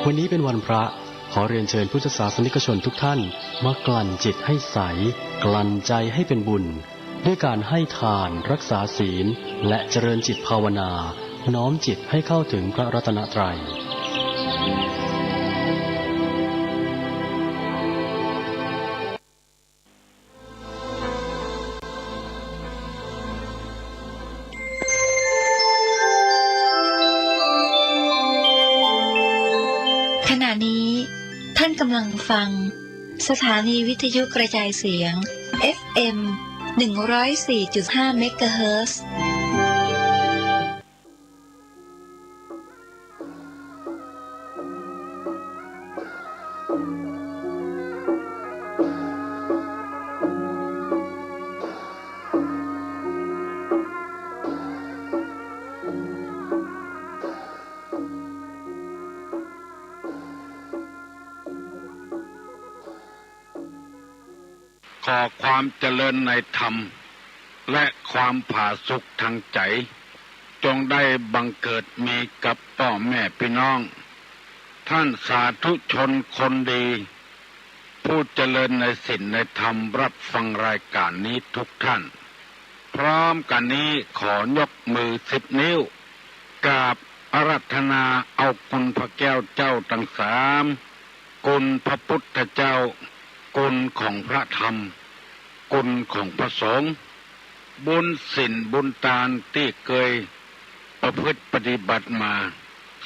วันนี้เป็นวันพระขอเรียนเชิญพุทธศาสนิกชนทุกท่านมากลั่นจิตให้ใสกลั่นใจให้เป็นบุญด้วยการให้ทานรักษาศีลและเจริญจิตภาวนาน้อมจิตให้เข้าถึงพระรัตนตรัยขณะนี้ท่านกำลังฟังสถานีวิทยุกระจายเสียง FM 104.5 เมกะเฮิรตซ์ขอความเจริญในธรรมและความผาสุกทางใจจงได้บังเกิดมีกับพ่อแม่พี่น้องท่านสาธุชนคนดีผู้เจริญในศีลในธรรมรับฟังรายการนี้ทุกท่านพร้อมกันนี้ขอยกมือ10 นิ้วกราบอาราธนาเอาคุณพระแก้วเจ้าทั้ง3คุณพระพุทธเจ้าคุณของพระธรรมคุณของพระสงฆ์บุญศีลบุญทานที่เคยประพฤติปฏิบัติมา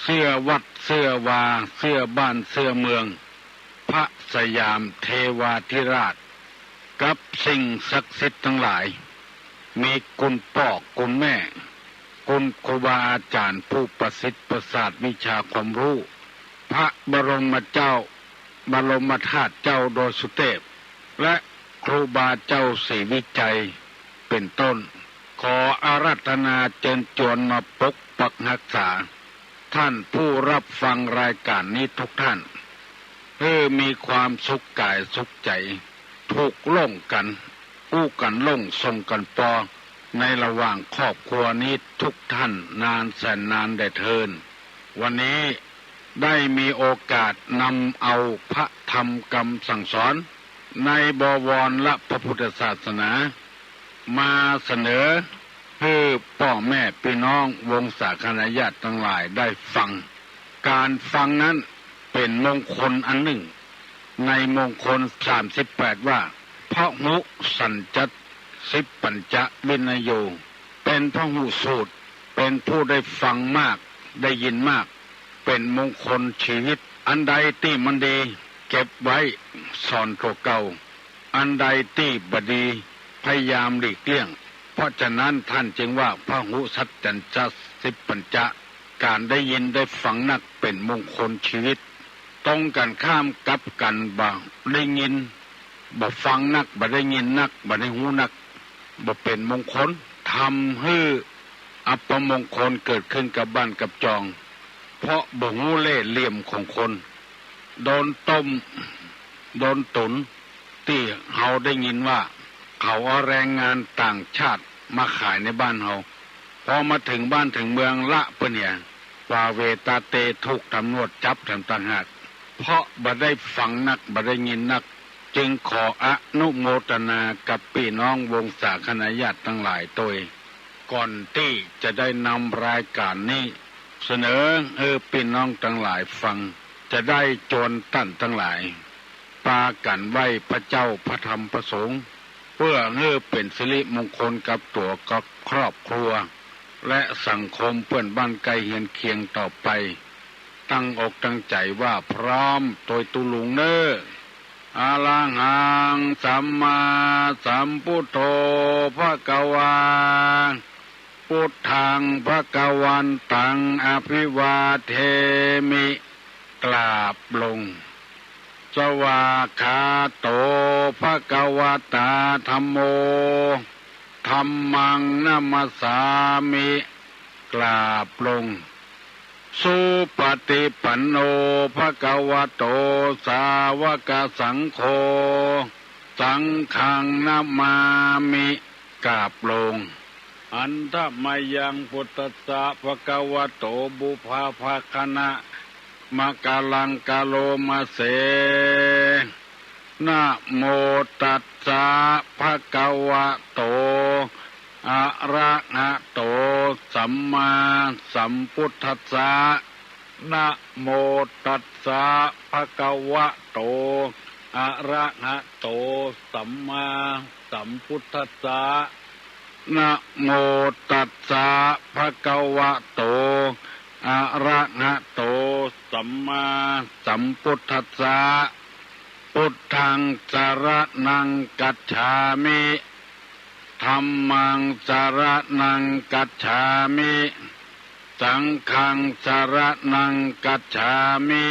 เสื้อวัดเสื้อวาเสื้อบ้านเสื้อเมืองพระสยามเทวาธิราชกับสิ่งศักดิ์สิทธิ์ทั้งหลายมีคุณพ่อคุณแม่คุณครูบาอาจารย์ผู้ประสิทธิ์ประสาทวิชาความรู้พระบรมเจ้าบรมธาตุเจ้าโดยสุเทพและครูบาเจ้าศรีวิจัยเป็นต้นขออาราธนาเชิญชวนมาปกปักรักษาท่านผู้รับฟังรายการนี้ทุกท่านเพื่อมีความสุขกายสุขใจถูกล่งกันอู้กันล่งส่งกันปอในระหว่างครอบครัวนี้ทุกท่านนานแสนนานได้เทินวันนี้ได้มีโอกาสนำเอาพระธรรมคำสั่งสอนในบวรและพระพุทธศาสนามาเสนอให้พ่อแม่พี่น้องวงศาคณาญาติทั้งหลายได้ฟังการฟังนั้นเป็นมงคลอันหนึ่งในมงคล38ว่าพหุสัญจสิปปัญจวินโยเป็นพหุสูตรเป็นผู้ได้ฟังมากได้ยินมากเป็นมงคลชีวิตอันใดที่มันดีเก็บไว้สอนตัวเก่าอันใดที่บดีพยายามหลีกเลี่ยงเพราะฉะนั้นท่านจึงว่าพหุสัจจัญจสิปปัญจะการได้ยินได้ฟังนักเป็นมงคลชีวิตตรงกันข้ามกับกันบ่ได้ยินบ่ฟังนักบ่ได้ยินนักบ่ได้หูนักบ่เป็นมงคลทำให้อัปมงคลเกิดขึ้นกับบ้านกับจองเพราะบ่ฮู้เล่ห์เหลี่ยมของคนโดนต้มโดนตุนที่เฮาได้ยินว่าเขาเอาแรงงานต่างชาติมาขายในบ้านเฮาพอมาถึงบ้านถึงเมืองละเปิ้นเนี่ยว่าเวตาเตถูกตำรวจจับทำต่างหากเพราะบ่ได้ฟังนักบ่ได้ยินนักจึงขออนุโมทนากับพี่น้องวงศาคณาญาติทั้งหลายตัวก่อนที่จะได้นำรายการนี้เสนอพี่น้องทั้งหลายฟังจะได้โจรตั้นทั้งหลายปากันไหว้พระเจ้าพระธรรมพระสงฆ์เพื่อเป็นสิริมงคลกับตัวกับครอบครัวและสังคมเพื่อนบ้านใกล้เฮียนเคียงต่อไปตั้งอกตั้งใจว่าพร้อมโดยตุลุงเน้ออะระหังสัมมาสัมพุทโธภควาพุทธังภควันตังอภิวาเทมิกราบลงสวากขาโตภควตาธัมโมธัมมังนัมสสามิกราบลงสุปฏิปันโนภควโตสาวกสังโฆสังฆังนามามิกราบลงอันทมายังพุทธัสสะภควโตบุพาภคณะ มะกาลังกาโลมาเสนะโมตัสสะภะคะวะโตอะระหะโตสัมมาสัมพุทธัสสะนะโมตัสสะภะคะวะโตอะระหะโตสัมมาสัมพุทธัสสะนะโมตัสสะภะคะวะโตอะระหะโตสัมมาสัมพุทธัสสะพุทธังสรณังกัจฉามิธัมมังสรณังกัจฉามิสังฆังสรณังกัจฉามิ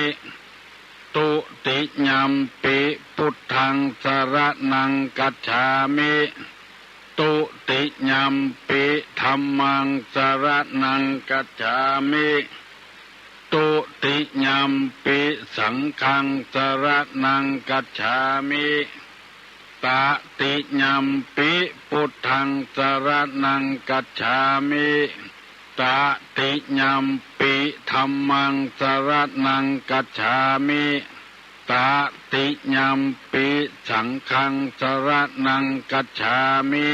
ตุติยัมปิพุทธังสรณังกัจฉามิตุติยัมปิธัมมังสรณังกัจฉามิตุติยัมปิสังฆังสรณังกัจฉามิตติยัมปิพุทธังสรณังกัจฉามิตติยัมปิธัมมังสรณังกัจฉามิตติยัมปิสังฆังสรณังกัจฉามิ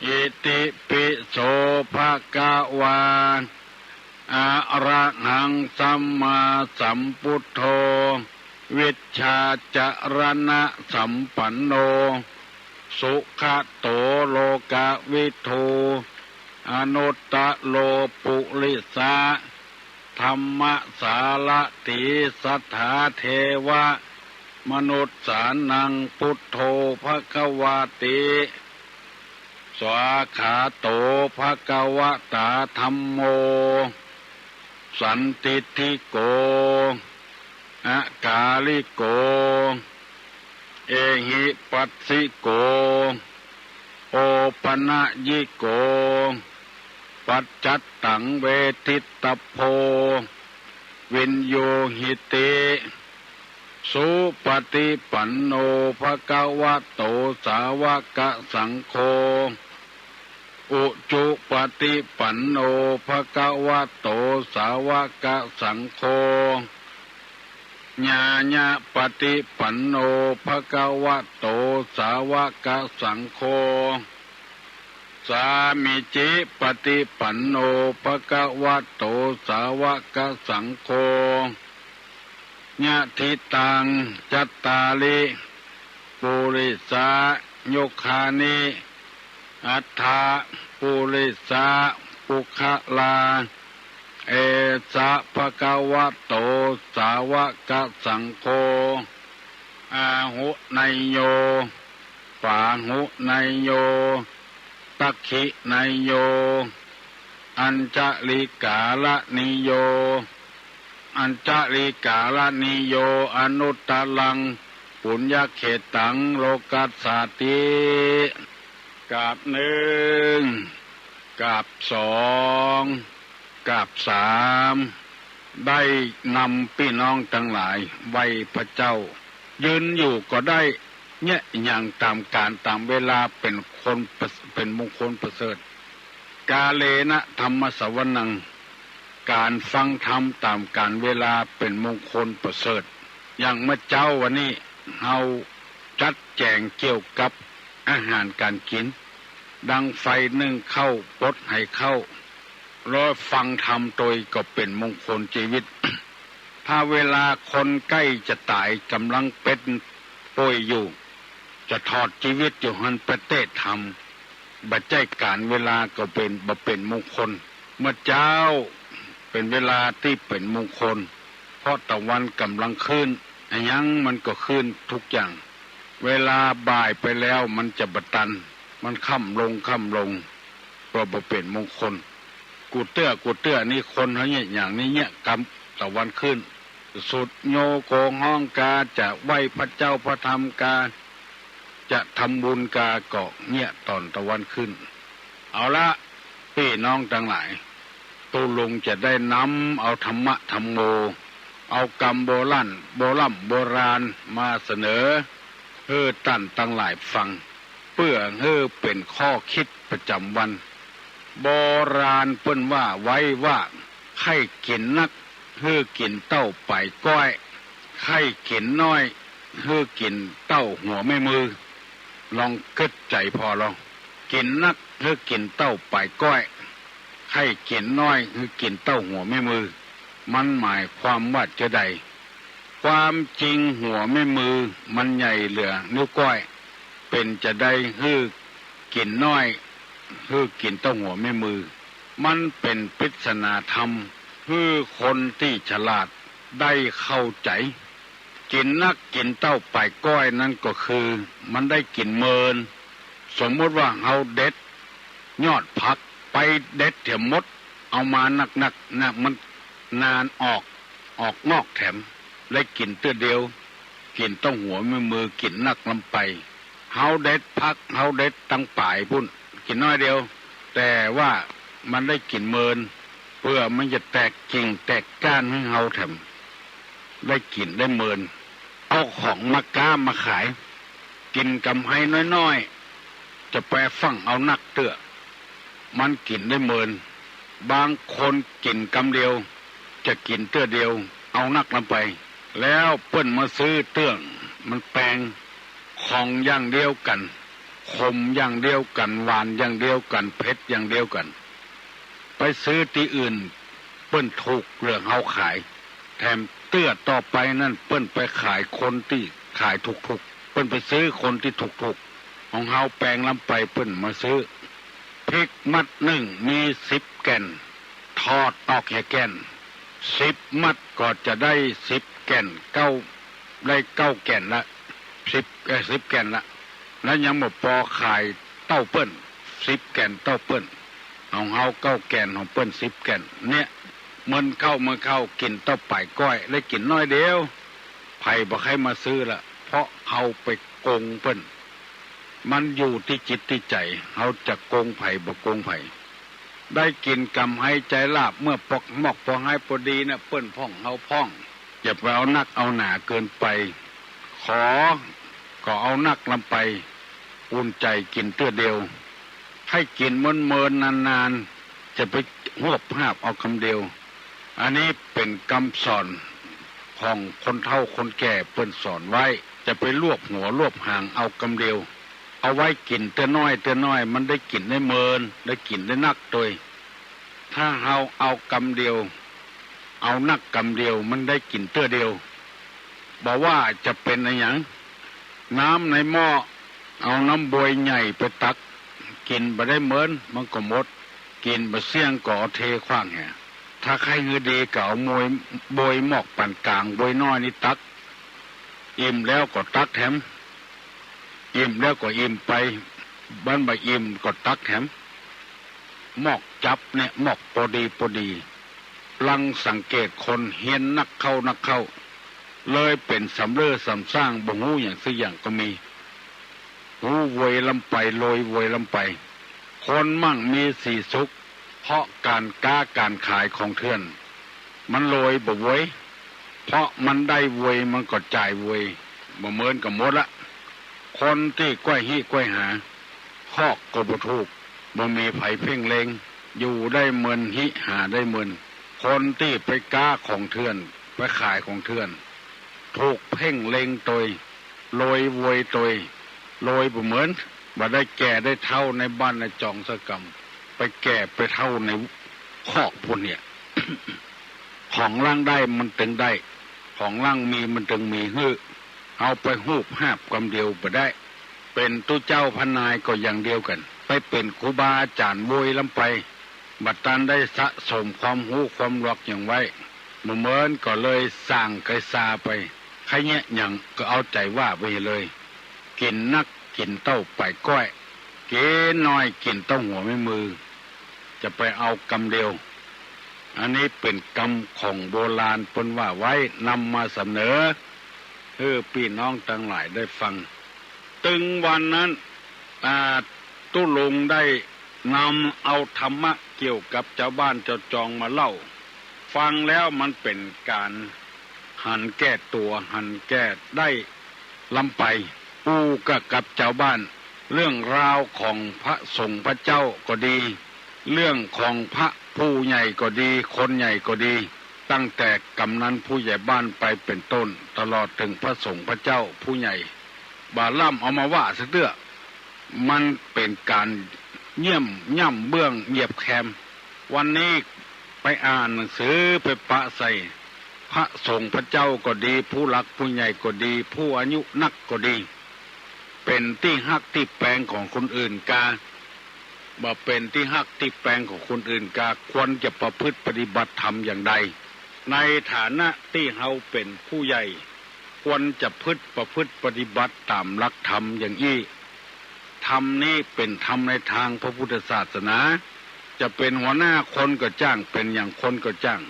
อิติปิโสภะคะวาอะระหังสัมมาสัมพุทโธวิชชาจรณะสัมปันโนสุขโตโลกวิทูอนุตตโลปุริสาธัมมสารติสัทธาเทวะมนุษย์สานังพุทโธภควาติสวาขาโตภควตาธัมโมสันติทิโกอากาลิโกเอหิปัสสิโกโอปนะยิโกปัจจัตตังเวทิตตโพวินโยหิติสุปฏิปันโนภควโตสาวกสังโฆอุจุปฏิปันโนภควโตสาวกสังโฆญาญาปฏิปันโนภควโตสาวกสังโฆสามิจิปฏิปันโนภควโตสาวกสังโฆญาทิตังจัตตาลิปุริสายุคานิอัฏฐาปุริสาปุคลาเอสะภะคะวะโตสาวกสังโฆอาหุไนโยปาหุไนโยตักขิไนโยอัญจลิกาลนิโยอัญจลิกาลนิโยอนุตตลังปุญญเขตังโลกัสสาติกราบหนึ่งกราบสองกราบสามได้นำพี่น้องทั้งหลายไหว้พระเจ้ายืนอยู่ก็ได้เนี่ยอย่างตามการตามเวลาเป็นมงคลประเสริฐกาเลนะธรรมสวนังการฟังธรรมตามการเวลาเป็นมงคลประเสริฐอย่างเมื่อเจ้าวันนี้เฮาจัดแจงเกี่ยวกับอาหารการกินดังไฟนึ่งเข้าปดให้เข้ารอฟังธรรมโดยก็เป็นมงคลชีวิต ถ้าเวลาคนใกล้จะตายกำลังเป็นป่วยอยู่จะถอดชีวิตอยู่หันประเทศธรรมบัดใจการเวลาก็เป็นมงคลเมื่อเจ้าเป็นเวลาที่เป็นมงคลเพราะตะวันกำลังขึ้นยังมันก็ขึ้นทุกอย่างเวลาบ่ายไปแล้วมันจะบัตันมันค่ำลงเพราะเป็นมงคลกูเตื้อนี่คนเขาเนี่ยอย่างนี้เนี่ยกำตะวันขึ้นสุดโยโกห้องกาจะไหว้พระเจ้าพระธรรมกาจะทำบุญกาเกาะเนี่ยตอนตะวันขึ้นเอาละพี่น้องทั้งหลายตูลุงจะได้นำเอาธรรมะธรรมโมเอากรรมโบราณมาเสนอเพื่อตั้นตั้งหลายฟังเพื่อให้เป็นข้อคิดประจำวันโบราณเปิ้นว่าไว้ว่าให้กินนัก ฮือกินเต้าไปก้อยไข้กินน้อยฮือกินเต้าหัวไม่มือลองกึดใจพอลองกินนักฮือกินเต้าไปก้อยไข้กินน้อยฮือกินเต้าหัวไม่มือมันหมายความว่าจะใดความจริงหัวไม่มือมันใหญ่เหลือนิ้วก้อยเป็นจะได้ฮือกินน้อยฮือกินเต้าหัวไม่มือมันเป็นปริศนาธรรมฮือคนที่ฉลาดได้เข้าใจกินนักกินเต้าไปก้อยนั่นก็คือมันได้กินเมินสมมติว่าเฮาเด็ดยอดผักไปเด็ดเถี่ยมดเอามานักนะมันนานออกนอกแถมได้กินเตื้อเดียวกินต้องหัวมือกินนักลำไปเฮาเด็ดพักเฮาเด็ดตั้งป่ายพุ่นกินน้อยเดียวแต่ว่ามันได้กินเมินเพื่อมันจะแตกกิ่งแตกก้านให้เฮาแถมได้กินได้เมินเอาของมาก้ามาขายกินกำไรน้อยๆจะแปรฟังเอานักเตื้อมันกินได้เมินบางคนกินกำเดียวจะกินเตื้อเดียวเอานักลำไปแล้วเปิ้นมาซื้อเตื้องมันแปลงของอย่างเดียวกันขมอย่างเดียวกันหวานอย่างเดียวกันเผ็ดอย่างเดียวกันไปซื้อที่อื่นเปิ้นถูกเรื่องเฮาขายแถมเตื้อต่อไปนั่นเปิ้นไปขายคนที่ขายถูกๆเปิ้นไปซื้อคนที่ถูกๆของเฮาแปลงลำไปเปิ้นมาซื้อพริกมัดหนึ่งมี10 แก่นทอดออกแค่แก่น10 มัดก็จะได้10 แก่นได้9 แก่นละ10 แก่นละแล้วยังบ่พอขายเต้าเปิ้น10 แก่นเต้าเปิ้นของเฮา9 แก่นของเปิ้น10 แก่นเนี่ยมันเข้ากินเต้าป่ายก้อยได้กินน้อยเดียวไผบ่ใครมาซื้อละเพราะเฮาไปโกงเปิ้นมันอยู่ที่จิตที่ใจเฮาจะโกงไผบ่โกงไผได้กินกำให้ใจลาบเมื่อปอกหมอกพอให้พอดีนะเปิ้นพ่องเฮาพ่องอย่าไปเอานักเอาหนาเกินไปก็เอานักลำไปอุ่นใจกินเตื้อเดียวให้กินเมินนานๆจะไปหวบหาบเอาคำเดียวอันนี้เป็นคำสอนของคนเฒ่าคนแก่เปิ้นสอนไว้จะไปรวบหัวรวบหางเอาคำเดียวเอาไว้กินเตื้อน้อยมันได้กินได้เมินได้กินได้นักโดยถ้าเฮาเอากำเดียวเอานักกำเดียวมันได้กินเตื้อเดียวบอกว่าจะเป็นอะไรอย่างน้ำในหม้อเอาน้ำบวยใหญ่ไปตักกินไปได้เมินมันก็หมดกินไปเสี่ยงก็เอาเทขว้างแห่ถ้าใครเงือดีก็เอาบวยหมอกปานกลางบวยน้อยนี่ตักอิ่มแล้วก็ตักแถมอิ่มแล้วก็อิ่มไปบ้านบ่อิ่มก็ตักแถมหมอกจับเนี่ยหมอกพอดีลังสังเกตคนเฮียนนักเข้าเลยเป็นสำเร็จสำสร้างบ่ฮู้อย่างสักอย่างก็มีหูเวยลำไปโรยเวยลำไปคนมั่งมีสีสุขเพราะการการขายของเถื่อนมันโรยบ่เวยเพราะมันได้เวยมันก็จ่ายเวยบ่เหมือนกับหมดละคนที่ก้อยหิก้อยหาคอกก็บ่ถูกบ่มีไผเพ่งเลงอยู่ได้เมินหิหาได้เมินคนที่ไปของเถื่อนไปขายของเถื่อนถูกเพ่งเลงตยโรยเวยตยโรยบ่เหมือนบ่ได้แก่ได้เท่าในบ้านในจองสกรรมไปแก่ไปเท่าในคอกพวกเนี่ย ของล่างได้มันตึงได้ของล่างมีมันตึงมีฮื้อเอาไปหูบหาบกำเดียวบ่ได้เป็นตู้เจ้าพนายก็อย่างเดียวกันไปเป็นครูบาอาจารย์โวยลำไปบัดตันได้สะสมความรู้ความหลอกอย่างไว้เหมือนก็เลยสร้างไกซาไปใครเนี่ยอย่างก็เอาใจว่าไปเลยกินนักกินเต้าไปก้อยเก๋น้อยกินเต้าหัวไม่มือจะไปเอากำเดียวอันนี้เป็นกรรมของโบราณเพิ่นว่าไว้นำมาเสนอพี่น้องทั้งหลายได้ฟังตึงวันนั้นตุลุงได้นำเอาธรรมะเกี่ยวกับเจ้าบ้านเจ้าจองมาเล่าฟังแล้วมันเป็นการหันแก้ตัวหันแก้ได้ลำไปปูกับเจ้าบ้านเรื่องราวของพระสงฆ์พระเจ้าก็ดีเรื่องของพระผู้ใหญ่ก็ดีคนใหญ่ก็ดี ตั้งแต่กำนันผู้ใหญ่บ้านไปเป็นต้นตลอดถึงพระสงฆ์พระเจ้าผู้ใหญ่บาล่ำเอามาว่าซะเตื้อมันเป็นการเยี่ยมย่ำเบื้องเหยียบแคมวันนี้ไปอ่านหนังสือไปปะใส่พระสงฆ์พระเจ้าก็ดีผู้หลักผู้ใหญ่ก็ดีผู้อายุนักก็ดีเป็นที่ฮักที่แปลงของคนอื่นกาบ่เป็นที่ฮักที่แปลงของคนอื่นกาควรจะประพฤติปฏิบัติธรรมอย่างใดในฐานะที่เฮาเป็นผู้ใหญ่ควรจะประพฤติปฏิบัติตามหลักธรรมอย่างนี้ธรรมนี้เป็นธรรมในทางพระพุทธศาสนาจะเป็นหัวหน้าคนก็จ้างเป็นอย่างคนก็จ้าง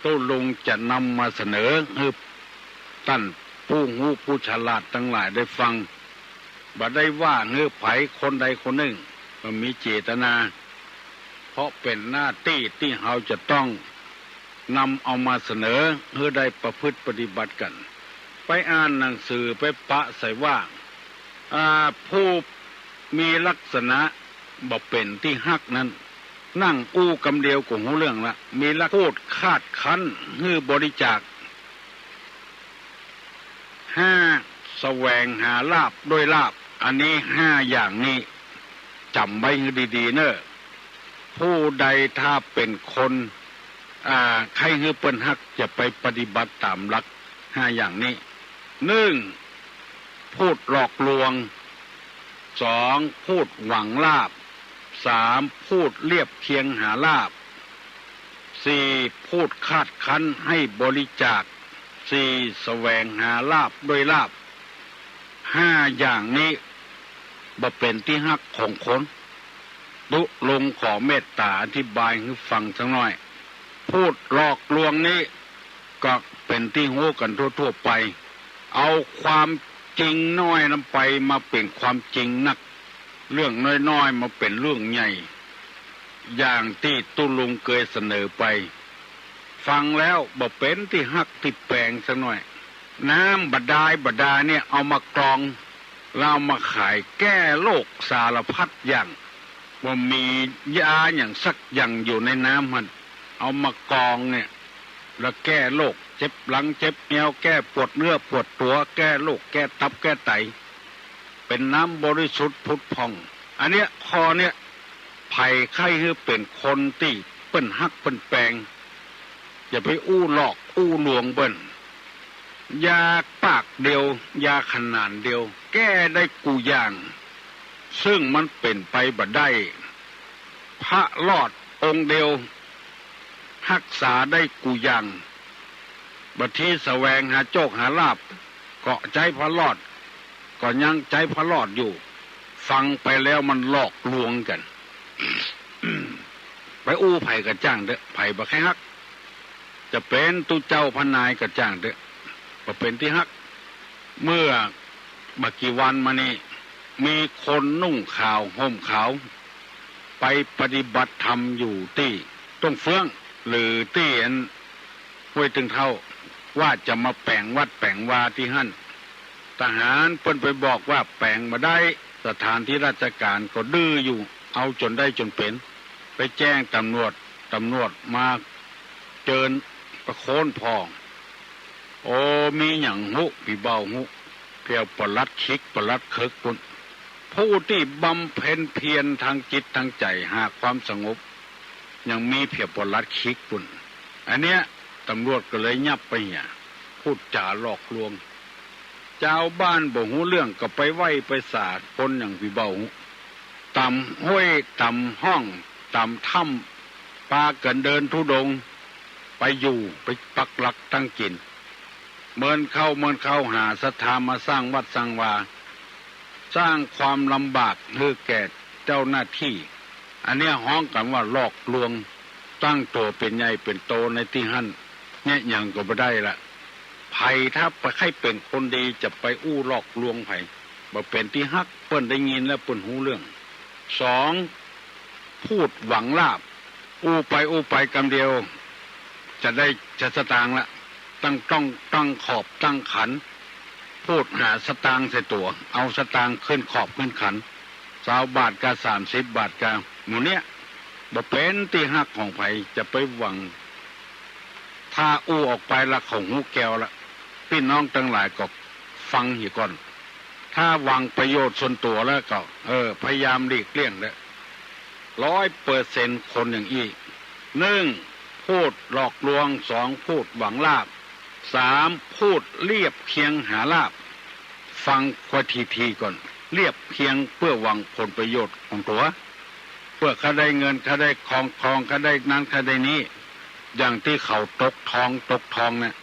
ตู้ลุงจะนำมาเสนอให้ท่านผู้หูผู้ฉลาดทั้งหลายได้ฟังบ่ได้ว่าเงื้อไผคนใดคนหนึ่งมันมีเจตนาเพราะเป็นหน้าที่ที่เราจะต้องนำเอามาเสนอเพื่อได้ประพฤติปฏิบัติกันไปอ่านหนังสือไปปะใส่ว่าผู้มีลักษณะบ่เป็นที่ฮักนั้นนั่งอู้กำเดียวกับหูเรื่องละมีลักพูดคาดคั้นฮื้อบริจาค5แสวงหาลาภด้วยลาภอันนี้5อย่างนี้จำไว้ให้ดีๆเนอะผู้ใดถ้าเป็นคนใครฮื้อเปิ้นฮักจะไปปฏิบัติตามหลัก5อย่างนี้1พูดหลอกลวง2พูดหวังลาภ3พูดเรียบเคียงหาลาภ4พูดคาดคั้นให้บริจาค4แสวงหาลาภด้วยลาภ5อย่างนี้บ่เป็นที่ฮักของคนตุลงขอเมตตาอธิบายให้ฟังสักหน่อยพูดหลอกลวงนี้ก็เป็นที่โง่กันทั่วๆไปเอาความจริงน้อยนำไปมาเป็นความจริงนักเรื่องน้อยๆมาเป็นเรื่องใหญ่อย่างที่ตุลุงเคยเสนอไปฟังแล้วบ่เป็นที่ฮักที่แปลงสักหน่อยน้ำบาดาลเนี่ยเอามากรองแล้วมาขายแก้โรคสารพัดอย่างว่ามียาอย่างสักอย่างอยู่ในน้ำมันเอามากรองเนี่ยแล้วแก้โรคเจ็บหลังเจ็บเอวแก้ปวดเนื้อปวดตัวแก้โรคแก้ตับแก้ไตเป็นน้ำบริสุทธิ์ผุดผ่องอันเนี้ยคอเนี่ยไผ่ไข้คือเป็นคนที่เปิ้นฮักเปิ้นแปลงอย่าไปอู้หลอกอู้ลวงเปิ้นยาปากเดียวยาขนาดเดียวแก้ได้กูอย่างซึ่งมันเป็นไปบ่ได้พระรอดองค์เดียวรักษาได้กูอย่างบัดที่แสวงหาโชคหาลาภเกาะใจพระรอดก็ยังใจพระรอดอยู่ฟังไปแล้วมันหลอกลวงกัน ไปอู้ไผ่กระจ้างเด้อไผ่บ่แค่ฮักจะเป็นตุเจ้าพนายกระจ้างเด้อบ่เป็นที่ฮักเมื่อบักกี่วันมานี้มีคนนุ่งขาวห่มขาวไปปฏิบัติธรรมอยู่ที่ต้องเฟื่องหรือที่ห้วยตึงเท่าว่าจะมาแปลงวัดแปลงวาที่หั่นทหารเพิ่นไปบอกว่าแปลงมาได้สถานที่ราชการก็ดื้ออยู่เอาจนได้จนเป็นไปแจ้งตำรวจมาเจิญประโคนพองโอ้มีหยังหุพี่เบาหุเพียวปลัดคิกปลัดเคิกปุ่นผู้ที่บำเพ็ญเพียรทางจิตทางใจหาความสงบยังมีเพียบปลัดคิกปุ่นอันเนี้ยตำรวจก็เลยยับไปเนี่ยพูดจาหลอกลวงเจ้าบ้านบ่หูเรื่องก็ไปไหว้ไปสาดคนอย่างพี่เบาต่ำห้วยต่ำห้องต่ำถ้ำปากันเดินทุดงไปอยู่ไปปักหลักตั้งกินเมินเข้าหาศรัทธามาสร้างวัดสร้างวาสร้างความลำบากให้แก่เจ้าหน้าที่อันนี้ฮ้องกันว่าหลอกลวงตั้งตัวเป็นใหญ่เป็นโตในที่หั่นเนี่ยยังก็ไม่ได้ละไผ่ถ้าไปให้เป็นคนดีจะไปอู้หลอกลวงไผ่บ่เป็นที่ฮักเปิ้นได้ยินแล้วเปิ้นหูเรื่อง2พูดหวังลาภอู้ไปกำเดียวจะได้จะสตางค์ละตั้งขอบตั้งขันพูดหาสตางค์ใส่ตัวเอาสตางค์ขึ้นขอบขึ้นขัน20 บาทกับ30 บาทกับหมู่เนี้ยบ่เป็นที่ฮักของไผจะไปหวัง ถ้าอู้ออกไปละของหูแก้วละพี่น้องทั้งหลายก็ฟังหีก่อนถ้าหวังประโยชน์ส่วนตัวแล้วก็พยายามหลีกเลี่ยงเลย100%คนอย่างอี้1พูดหลอกลวง2พูดหวังลาภ3พูดเรียบเคียงหาลาภฟังควทีก่อนเรียบเคียงเพื่อหวังผลประโยชน์ของตัวเพื่อเขาได้เงินเขาได้ของเขาได้นั้นเขาได้นี้อย่างที่เขาตกทองเนี่ย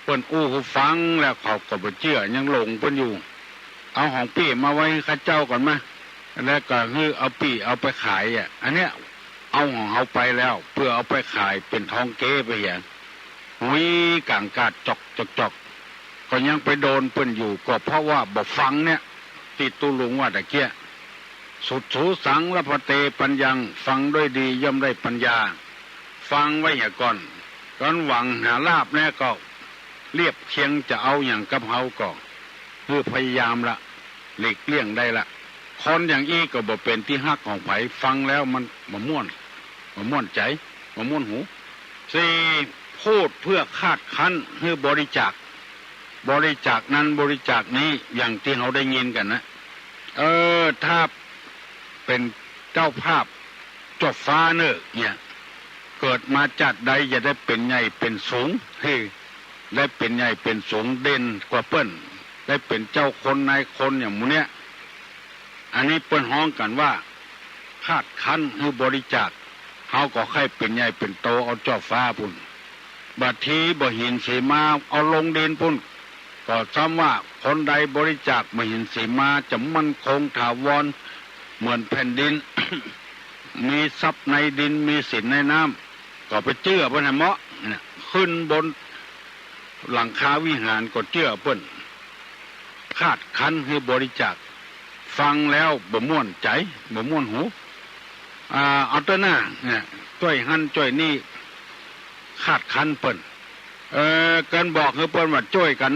เพิ่นอู้หูฟังแล้วเขาก็บ่เชื่อยังหลงเพิ่นอยู่เอาของพี่มาไว้ข้าเจ้าก่อนมาแล้วก็คือเอาพี่เอาไปขายอันเนี้ยเอาของเขาไปแล้วเพื่อเอาไปขายเป็นทองเก๊ไปอย่างกางกาดจอกก็ยังไปโดนเพิ่นอยู่ก็เพราะว่าบ่ฟังเนี่ยติดตุลุงว่าตะเกียสุดสูสังละพะเตปัญญังฟังด้วยดีย่อมได้ปัญญาฟังไว้อย่าก่อนหวังหาลาภเนี่ยก็เรียบเคียงจะเอาอย่างกับเฮาก็คือพยายามละหลีกเลี่ยงได้ละคนอย่างอี้ก็บ่เป็นที่ฮักของไผฟังแล้วมันบ่ม่วนใจบ่ม่วนหู4พูดเพื่อคาดคั้นให้บริจาคนั้นบริจาคนี้อย่างที่เราได้ยินกันนะถ้าเป็นเจ้าภาพจบฟ้าเนี่ยเกิดมาจัดใดจะได้เป็นใหญ่เป็นสูงได้เป็นใหญ่เป็นสูงเด่นกว่าเปิ้นได้เป็นเจ้าคนนายคนอย่างหมู่เนี้ยอันนี้เปิ้นฮ้องกันว่าคาดคั้นให้บริจาคเฮาก็ค่อยเป็นใหญ่เป็นโตเอาเจ้าฟ้าพุ่นบัดทีบ่หินสีมาเอาลงดินพุ่นก็ซ้ำว่าคนใดบริจาคมาหินสีมาจะมั่นคงถาวรเหมือนแผ่นดิน มีทรัพย์ในดินมีสินในน้ำก็ไปเจื้อเพิ่นให้เหมาะขึ้นบนหลังคาวิหารก็เจื้อเพิ่นคาดคั้นให้บริจาคฟังแล้วบ่ม่วนใจบ่ม่วนหูเอาตัวหน้าเนี่ยจ้อยหันจ้อยนี่คาดคั้นเปิ้นกันบอกให้เปิ้นว่าจ้อยกัน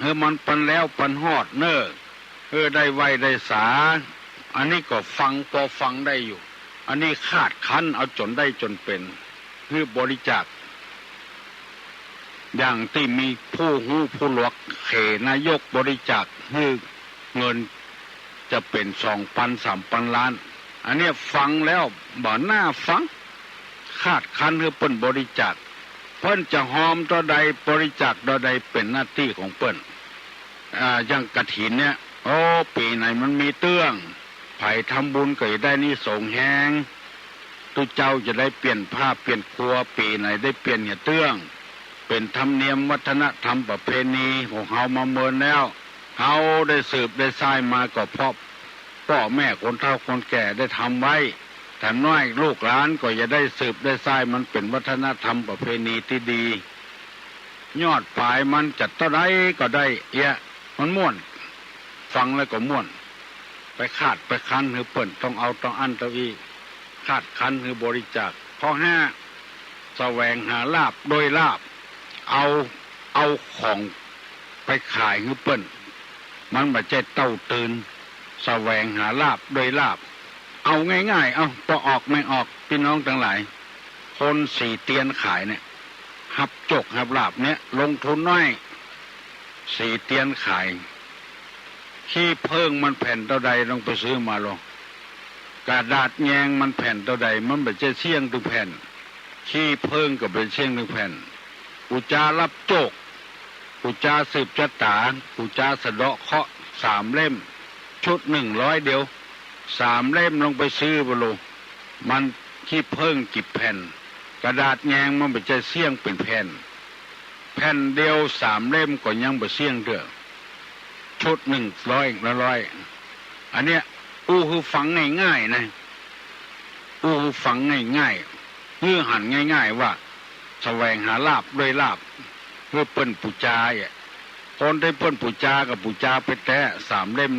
ให้มันปันแล้วปันฮอดได้ไว้ได้สาอันนี้ก็ฟังพอฟังได้อยู่อันนี้คาดคั้นเอาจนได้จนเป็นคือบริจาคอย่างที่มีผู้หูผู้หลวกเขนายกบริจาคให้เงินจะเป็น2,000-3,000 ล้านอันนี้ฟังแล้วบ่น่าฟังคาดคั้นให้เปิ้นบริจาคเปิ้นจะหอมต่อใดบริจาคต่อใดเป็นหน้าที่ของเปิ้นอย่างกฐินเนี่ยปีไหนมันมีเตื้องไผทำบุญก็ได้นิสงส์แฮงตุเจ้าจะได้เปลี่ยนผ้าเปลี่ยนครัวปีไหนได้เปลี่ยนเตื้องเป็นธรรมเนียมวัฒนธรรมประเพณีของเฮามาเมินแล้วเฮาได้สืบได้สร้างมาก็เพราะพ่อแม่คนเฒ่าคนแก่ได้ทำไว้แต่น้อยลูกหลานก็จะได้สืบได้สร้างมันเป็นวัฒนธรรมประเพณีที่ดียอดปลายมันจัดเท่าไรก็ได้มันม่วนฟังแล้วก็ม่วนไปคาดไปคั้นคือเปิ้นต้องเอาต้องอั้นต้องอีคาดคั้นคือบริจาคข้อ5แสวงหาลาภโดยลาภเอาของไปขายคือเปิ้นมันบ่ใช่เต้าตื่นแสวงหาลาภโดยลาภเอาง่ายๆพอออกไม่ออกพี่น้องทั้งหลายคนสี่เตียนขายเนี่ยหับจกหับลาภเนี่ยลงทุนน้อยสี่เตียนขายขี้เพิ่งมันแผ่นเท่าใดลงไปซื้อมาลงกระดาษแยงมันแผ่นเท่าใดมันบ่ใช่เสี่ยงทุกแผ่นขี้เพิ่งก็เป็นเสี่ยงทุกแผ่นอุจารับโจกอุจาสืบชะตาอุจาสะเดาะเคราะห์3 เล่มชุด100เดียว3 เล่มลงไปซื้อบ่ลงมันขี้เพิ่งกี่แผ่นกระดาษแยงมันบ่ใช่เสี่ยงเป็นแผ่นเดียว3 เล่มก็ยังบ่เสี่ยงเด้อชุด100อันเนี้ยคือฟังง่ายๆนะฟังง่ายๆหันง่ายๆว่าแสวงหาลาภด้วยลาภเพื่อเปิ้นปูจาคนที่เปิ้นปูจากับปูจาไปแต่3 เล่ม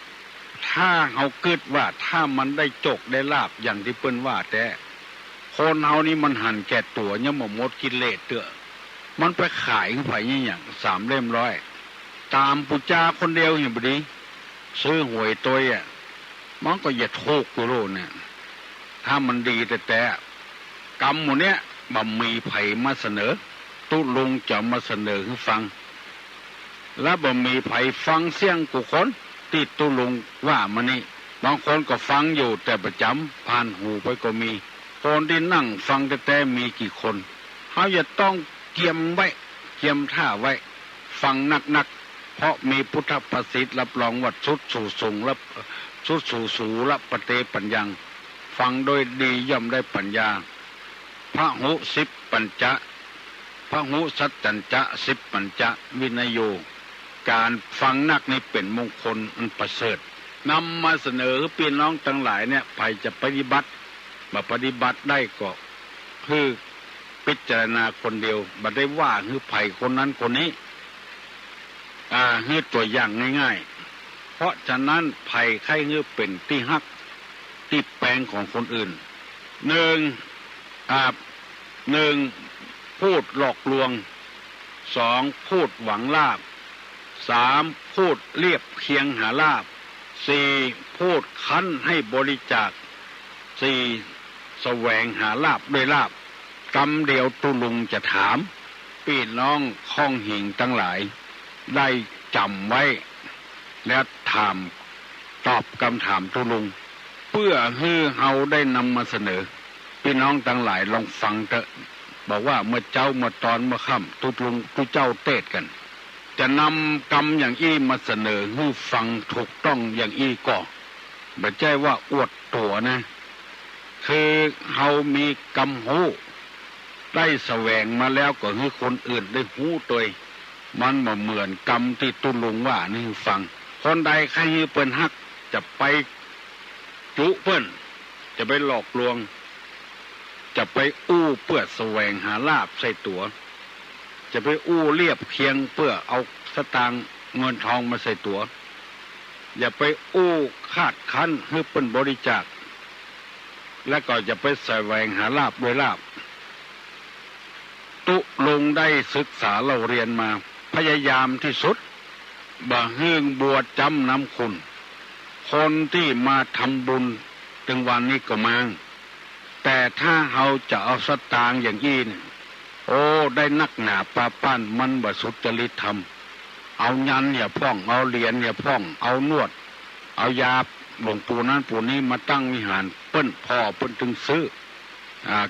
100ถ้าเฮาคิดว่าถ้ามันได้จกได้ลาภอย่างที่เปิ้นว่าแต่คนเฮานี่มันหันแก่ตัวยังบ่หมดกิเลสเด้อมันไปขายเข้าไปอย่าง3 เล่ม100ตามปูจาคนเดียวอย่างบ่ดีซื้อหวยตัวมันก็อย่าถูกตัวโลเนี่ยถ้ามันดีแต่กรรมหมู่เนี้ยบ่มีไผมาเสนอตุ ตุลุงจะมาเสนอให้ฟังและบ่มีไผฟังเสียงกุคนที่ตุลุงว่ามานี่บางคนก็ฟังอยู่แต่ประจำผ่านหูไปก็มีคนที่นั่งฟังแต่มีกี่คนเขาจะต้องเกียมไว้เกียมท่าไว้ฟังนักๆเพราะมีพุทธภาษิตรับรองว่าสุดสู่สูงและสุดสู่สูละปเตปัญญังฟังโดยดีย่อมได้ปัญญาพระหุสิบปัญจะพระหุสัจจัญจะสิบปัญจะวินโยการฟังนักนี้เป็นมงคลอันประเสริฐนำมาเสนอพี่น้องทั้งหลายเนี่ยใครจะปฏิบัติมาปฏิบัติได้ก็คือพิจารณาคนเดียวบ่ได้ว่าคือไผ่คนนั้นคนนี้คือตัวอย่างง่ายๆเพราะฉะนั้นไผ่ไข่คือเป็นที่ฮักที่แปลงของคนอื่นหนึ่งพูดหลอกลวงสองพูดหวังลาภสามพูดเรียบเคียงหาลาภสี่พูดคั้นให้บริจาคสี่แสวงหาลาภด้วยลาภกำเดียวตุลุงจะถามพี่น้องข้องหิ่งทั้งหลายได้จำไว้และตอบคำถามตุลุงเพื่อให้เฮาได้นำมาเสนอพี่น้องทั้งหลายลองฟังเถอะบอกว่าเมื่อเจ้าเมื่อตอนเมื่อค่ำตุลุงตุเจ้าเทศกันจะนำกรรมอย่างอี้มาเสนอให้ฟังถูกต้องอย่างอี้ก็ไม่ใช่ว่าอวดตัวนะคือเฮามีกรรมหูได้แสวงมาแล้วก็ให้คนอื่นได้หูตัวมันมาเหมือนกรรมที่ตุลุงว่านี่ฟังคนใดใครเปิ้นฮักจะไปจุเปิ้นจะไปหลอกลวงจะไปอู้เพื่อแสวงหาลาภใส่ตัวจะไปอู้เรียบเคียงเพื่อเอาสตางค์เงินทองมาใส่ตัวอย่าไปอู้คาดคั้นให้เปิ้นบริจาคและก็จะไปแสวงหาลาภโดยลาภตุลงได้ศึกษาเราเรียนมาพยายามที่สุดบ่ฮึ่งบวชจำน้ำคุณคนที่มาทำบุญถึงวันนี้ก็มาแต่ถ้าเราจะเอาสตางค์อย่างอี้เนี่ยโอ้ได้นักหนาปาปั้นมันบ่สุจริตธรรมเอายันเนี่ยพ่องเอาเหรียญเนี่ยพ่องเอานวดเอายาหลวงปู่นั้นปู่นี้มาตั้งวิหารเปิ้นพ่อเปิ้นถึงซื้อ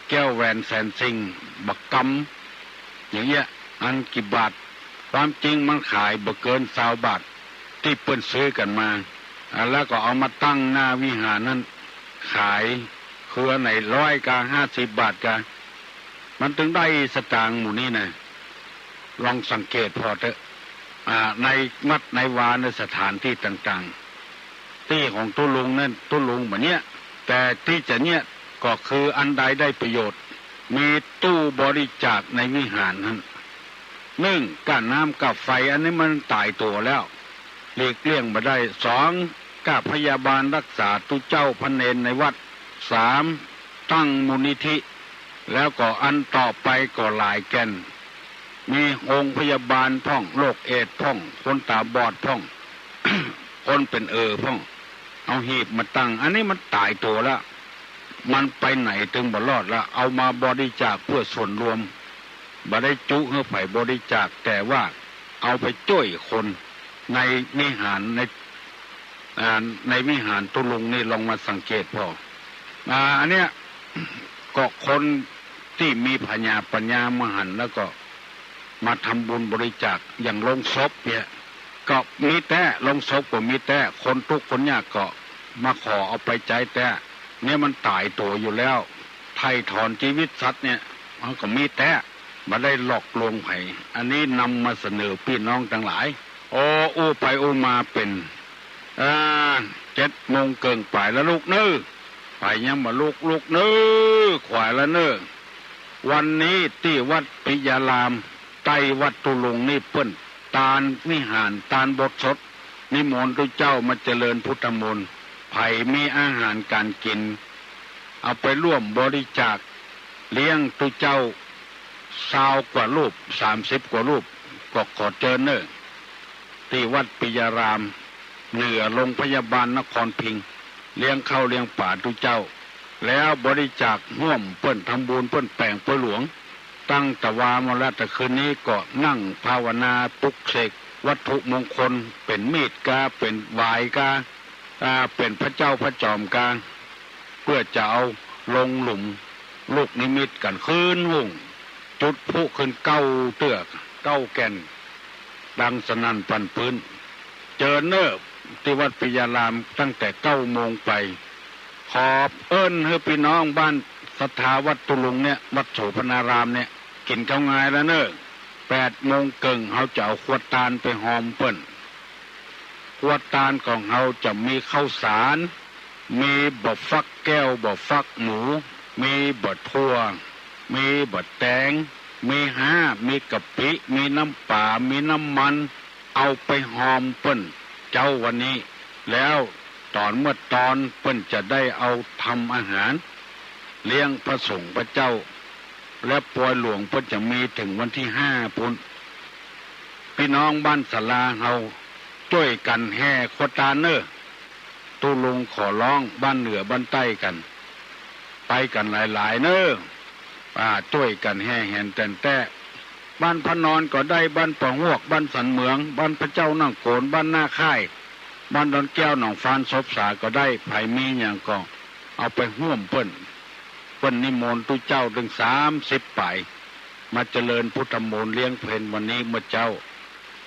แก้วแหวนแสนสิงบักกำอย่างเงี้ยอันกี่บาทความจริงมันขายบ่เกิน20 บาทที่เปิ้นซื้อกันมาแล้วก็เอามาตั้งหน้าวิหารนั้นขายคือไหน100 กะ50 บาทกะมันถึงได้สตางค์หมู่นี้นะลองสังเกตพอเถอะในวัดในวาในสถานที่ต่างๆที่ของตุลุงนั่นตุลุงแบบเนี้ยแต่ที่จะเนี้ยก็คืออันใดได้ประโยชน์มีตู้บริจาคในวิหารนั้นนึ่งก้าน้ำกับไฟอันนี้มันตายตัวแล้วหลีกเลี่ยงมาได้สองก้าพยาบาลรักษาตุเจ้าพระเนรในวัดสามตั้งมูลนิธิแล้วก็อันต่อไปก็หลายแก่นมีองค์พยาบาลพ่องโรคเอดส์พ่องคนตาบอดพ่อง คนเป็นพ่องเอาหีบมาตั้งอันนี้มันตายตัวแล้วมันไปไหนถึงบ่รอดแล้วเอามาบริจาคเพื่อส่วนรวมบ่ได้จุเพื่อไผ่บริจาคแต่ว่าเอาไปช่วยคนในวิหารในวิหารตุลุงนี่ลองมาสังเกตพออันเนี้ยก็คนที่มีปัญญามหันต์แล้วก็มาทำบุญบริจาคอย่างโรงศพเนี่ยก็มีแต่โรงศพก็มีแต่คนทุกคนยากก็มาขอเอาไปใจแต่เนี่ยมันตายตัวอยู่แล้วไถ่ถอนชีวิตสัตว์เนี่ยมันก็มีแต่มาได้หลอกลวงไผ่อันนี้นำมาเสนอพี่น้องทั้งหลายอู้ไปอู้มาเป็น7 โมงเกินไปแล้วลูกเน้อไปยังมาลูกเน้อขวายแล้วเน้อวันนี้ที่วัดปิยารามใต้วัดตุลุงนี่เปิ้นตาลวิหารตาลบทสดนิมนต์ตุเจ้ามาเจริญพุทธมนต์ไผ่มีอาหารการกินเอาไปร่วมบริจาคเลี้ยงตุเจ้า20 กว่ารูป30 กว่ารูปก็ขอเชิญเน้อที่วัดปิยารามเหนือโรงพยาบาลนครพิงค์เลี้ยงข้าวเลี้ยงป่าตุเจ้าแล้วบริจาคร่วมเปิ้นทำบุญเปิ้นแปลงเปิ้นหลวง ตั้งแต่วามาแล้วแต่คืนนี้ก็นั่งภาวนาปลุกเสกวัตถุมงคลเป็นมีดกาเป็นวายกาเป็นพระเจ้าพระจอมกาเพื่อจะเอาลงหลุมลูกนิมิตกันคืนหุ่งจุดพุขึ้นเก้าเตือกเก้าแก่นดังสนั่นปันพื้นเจอเนิบที่วัดปิยารามตั้งแต่9 โมงไปขอบเอิ้นให้พี่น้องบ้านศรัทธาวัดตุลุงเนี่ยวัดโสพนารามเนี่ยกินข้าวงายแล้วเนอะ8 โมงเกิงเขาจะเอาขวดตาลไปหอมเปิ้นขวดตาลของเขาจะมีข้าวสารมีบะฟักแก้วบะฟักหมูมีบะทั่วมีบะแตงมีมีกะปิมีน้ำป่ามีน้ำมันเอาไปหอมเปิ้นเจ้าวันนี้แล้วตอนเมื่อตอนเปิ้นจะได้เอาทำอาหารเลี้ยงพระสงฆ์พระเจ้าและปวยหลวงเปิ้นจะมีถึงวันที่5พุ่นพี่น้องบ้านศาลาเฮาช่วยกันแห่ขวดตาลเนอตุลุงขอร้องบ้านเหนือบ้านใต้กันไปกันหลายๆเนอช่วยกันแห่แห่นแต่บ้านพระนอนก็ได้บ้านปองหวกบ้านสันเหมืองบ้านพระเจ้านั่งโกนบ้านหน้าค่ายบ้านดอนแก้วหนองฟานศพสาก็ได้ไผมีอย่างก็เอาไปห่วมเปิ้นนิมนต์ตุเจ้าถึง30 ป่ายมาเจริญพุทธมนต์เลี้ยงเพลวันนี้เมื่อเจ้า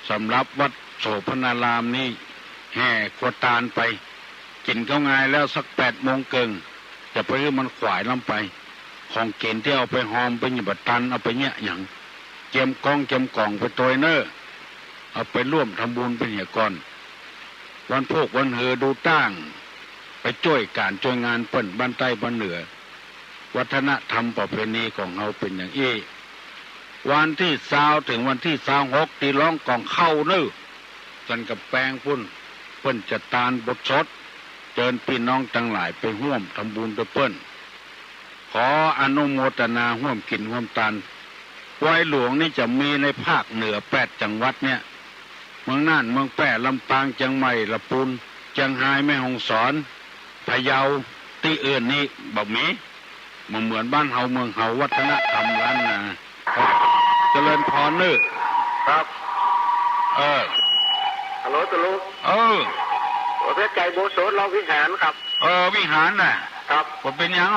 สำหรับวัดโสพนารามนี้แห่ขวดตาลไปกินข้าวงายแล้วสัก8 โมงเกิงจะไปให้มันขวายลำไปของเกณฑ์ที่เอาไปหอมไปหยิบตันเอาไปเนี่ยอย่างเจียมกองไปตัวเนอเอาไปร่วมทำบุญเป็นเหตุก่อนวันพวกวันเหือดูตั้งไปช่วยการช่วยงานเปิ้นบ้านใต้บ้านเหนือวัฒนธรรมประเพณีของเราเป็นอย่างนี้วันที่20ถึงวันที่26ตีร้องกองเข้าเนอสันกับแปลงพุ่นเปิ้นจะตานบทสดเชิญพี่น้องทั้งหลายไปร่วมทำบุญด้วยเปิ้นขออนุโมทนาร่วมกินร่วมทานปวยหลวงนี่จะมีในภาคเหนือ8 จังหวัดเนี่ยเมืองน่านเมืองแพร่ลำปางเชียงใหม่ลำพูนเชียงรายแม่ฮ่องสอนพะเยาที่อื่นนี่บ่มีเหมือนบ้านเฮาเมืองเฮาวัฒนธรรมล้านนาเจริญพรนึกครับฮัลโหลตุลุเพชรใจโบสถเราวิหารครับวิหารน่ะครับบ่เป็นหยัง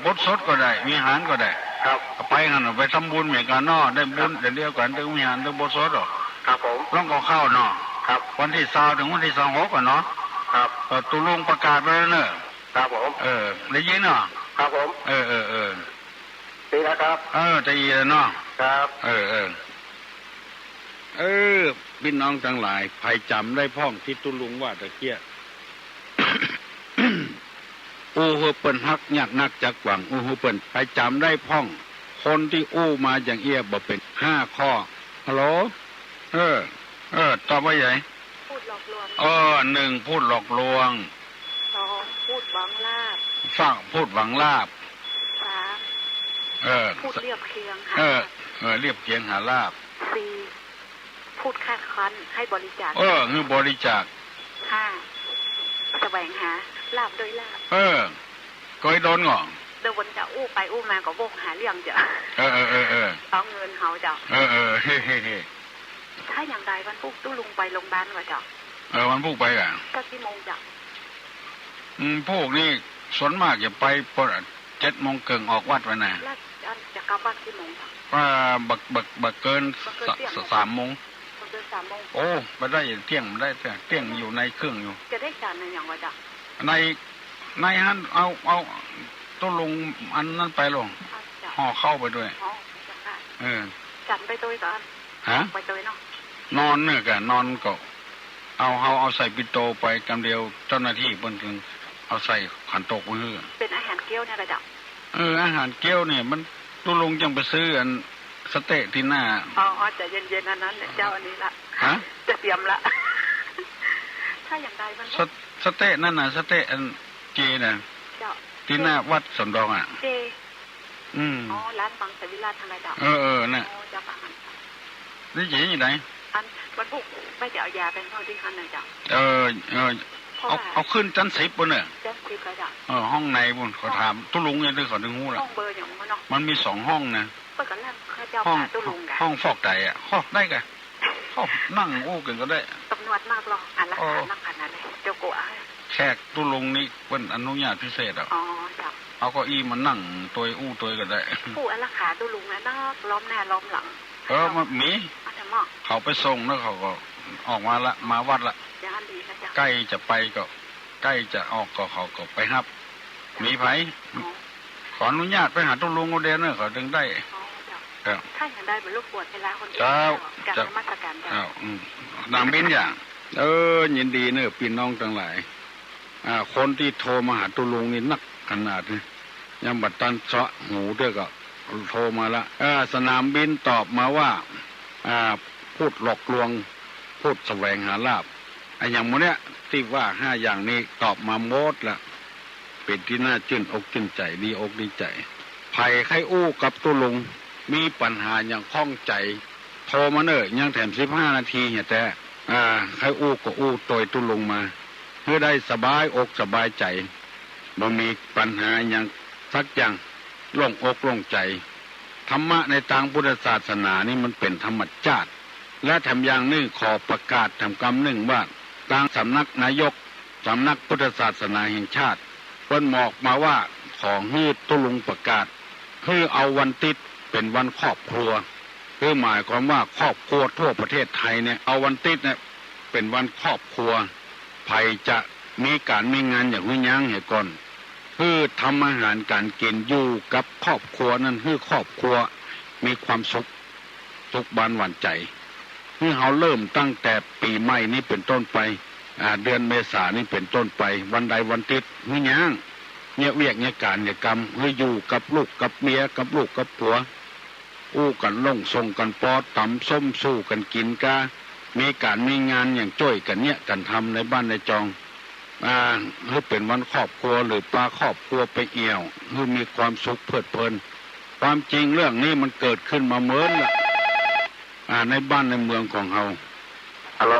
บทสดก็ได้วิหารก็ได้ครับไปกันไปทำบุญเหมือนกันเนาะได้บุญเดียวกันถึงวิหารถึงบทสดหรอครับผมร้องก็เข้าเนาะครับวันที่20ถึงวันที่26กันเนาะครับตุลุงประกาศไว้แล้วเนอะครับผมได้ยินเนาะครับผมดีนะครับจะดีแล้วเนาะครับพี่น้องทั้งหลายใครจำได้พ้องที่ตุลุงว่าตะเกีย อู้เฮเปิ้นฮักยากนักจักหวังอู้เฮเปิ้นใครจำได้พ้องคนที่อู้มาอย่างเอี้ยบ่เป็น5 ข้อฮัลโหลตอบว่าไงพูดหลอกลวง1พูดหลอกลวง2พูดหวังลาภพูดหวังลาภ3พูดเรียบเคียงเรียบเคียงหาลาภ4พูดคาดคั้นให้บริจาคคือบริจาค5แสวงหาลาภโดยลาภเคยโดนเหรอโดนจะอู้ไปอู้มาก็วกหาเรื่องจ้ะเอาเงินเฮาจ้ะถ้าอย่างใดวันพุธตู้ลุงไปโรงพยาบาลวะจ้ะวันพุธไปอ่ะก็กี่โมงจ้ะพวกนี้ส่วนมากจะไป7 โมงเกิงออกวัดไว้นะแล้วจะกลับบ้านกี่โมงจ้ะบักเกิน3 โมงเกิน3 โมงโอ้ไปได้เที่ยงได้เที่ยงอยู่ในเครื่องอยู่จะได้จานในอย่างวะจ้ะในฮั่นเอาตู้ลงอันนั้นไปลงห่อเข้าไปด้วยจัดไปตัวก่อนไปตัวเนาะนอนเนี่ยกันนอนก็เอาใส่ปิโตไปกำเดียวเจ้าหน้าที่เพิ่นถึงเอาใส่ขันโตกมือเป็นอาหารเกี๊ยวเนี่ยกระดับอาหารเกี๊ยวเนี่ยมันตู้ลงจังไปซื้ออันสเต๊ะที่หน้าจะเย็นๆอันนั้นเจ้าอันนี้ละจะเตรียมละถ้าอย่างใดมันสเต๊ะนั่นน่ะสเต๊ะอันเจน่ะที่หน้าวัดสมดองอ่ะเจร้านบางสวิราชทางไหนดับน่ะนี่เจอยู่ไหนอันมันพวกไม่จะเอายาเป็นเท่าที่คันไหนจ้ะ เอาขึ้นชั้น10บนเนี่ยชั้น10ก็ได้ห้องในบนขอถามตุลุงเนี่ยด้วยขอดึงหูละห้องเบอร์อย่างมันเนาะมันมี2ห้องนะเปิดกันแล้วข้าเจ้าพาตุลุงกันห้องฟอกไตอ่ะห้องได้กันห้องนั่งโอ้กันก็ได้ตำรวจมากหรอกอ่านราคานักขนาดเลยเจ้าโกะแขกตุลุงนี่เป็นอนุญาตพิเศษอ่ะอ๋อจ้ะเอาเก้าอี้มานั่งตัวตัวก็ได้ผู้อาราคาตุลุงนะนักล้อมหน้าล้อมหลังมันมีเขาไปส่งแล้วเขาก็ออกมาละมาวัดละใกล้จะไปก็ใกล้จะออกก็เขาก็ไปฮับมีไผขออนุญาตไปหาตุลุงโอเดนเนอร์เขาดึงได้ถ้าอย่างได้เป็นลูกปวดเวลาคนอื่นการมาตรการได้นางบินอย่างยินดีเนอะพี่น้องทั้งหลายคนที่โทรมาหาตุลุงนี่นักขนาดนี้ยังบัดตันเจาะหูด้วยก็โทรมาละสนามบินตอบมาว่าพูดหลอกลวงพูดแสวงหาลาภอย่างโมเนี้ยที่ว่า5อย่างนี้ตอบมาหมดละเป็นที่น่าชื่นอกชื่นใจดีอกดีใจไผ่ไข้อู้กับตุลุงมีปัญหาอย่างข้องใจโทรมาเนอะยังแถม15 นาทีเหี้ยแต่ไข้อู้ก็อู้ตอยตุลุงมาเพื่อได้สบายอกสบายใจบ่มีปัญหาอย่างสักอย่างโล่งอกโล่งใจธรรมะในทางพุทธศาสนานี่มันเป็นธรรมชาติและทำอย่างหนึ่งขอประกาศทำกรรมหนึ่งว่าทางสำนักนายกสำนักพุทธศาสนาแห่งชาติเพิ่นบอกมาว่าของฮืดตุลุงประกาศคือเอาวันติดเป็นวันครอบครัวคือหมายความว่าครอบครัวทั่วประเทศไทยเนี่ยเอาวันติดเนี่ยเป็นวันครอบครัวไผจะมีการมีงานอย่างหุ่นย่างเหตุก่อนคือทำอาหารการกินอยู่กับครอบครัวนั้นคือครอบครัวมีความสุขบานหวานใจคือเขาเริ่มตั้งแต่ปีใหม่นี้เป็นต้นไปเดือนเมษายนนี้เป็นต้นไปวันใดวันติดหุ่นย่างเนี่ยเวียกเนี่ยการเนี่ยกรรมคืออยู่กับลูกกับเมียกับลูกกับผัวอู้กันล่งส่งกันปอตำส้มสู้กันกินกามีการมีงานอย่างจ้อยกันเนี่ยกันทำในบ้านในจองหรือเป็นวันครอบครัวหรือปลาครอบครัวไปเอี่ยวหรือมีความสุขเพลิดเพลินความจริงเรื่องนี้มันเกิดขึ้นมาเมื่อละในบ้านในเมืองของเราฮัลโหล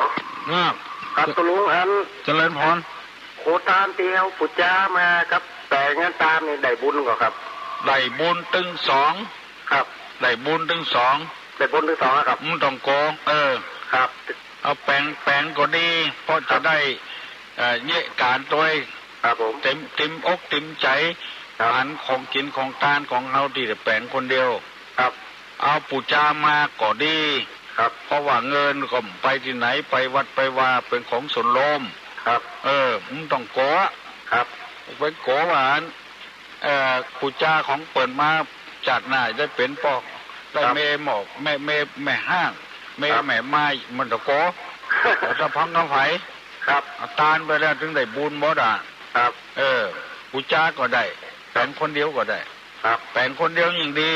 ครับตุลุงเจริญพรโคตามเตียวปุจจามาครับแต่งานตามนี่ได้บุญก็ครับได้บุญตึง2ครับได้บุญตึง2ได้บุญตึง2ครับมึงต้องโกครับเอาแปลงก็ดีเพราะจะได้เนี่ยการตัวครับผมเต็มอกเต็มใจอาหารของกินของทานของเฮาที่แปลงคนเดียวครับเอาปูจามาก็ดีครับเพราะว่าเงินก็ไปที่ไหนไปวัดไปว่าเป็นของส่วนรวมครับมึงต้องโกะครับไปโกะหวานปูจาของเปิดมาจัดหน้าได้เป็นปอกได้เมหมอกแม่ห้างแม่ไม้มันตะโกะจะพังน้ำไผ่ครับตานไปแล้วถึงได้บุญบ่ด่ะครับปูจาก็ได้แปลงคนเดียวก็ได้ครับแปลงคนเดียวยิ่งดี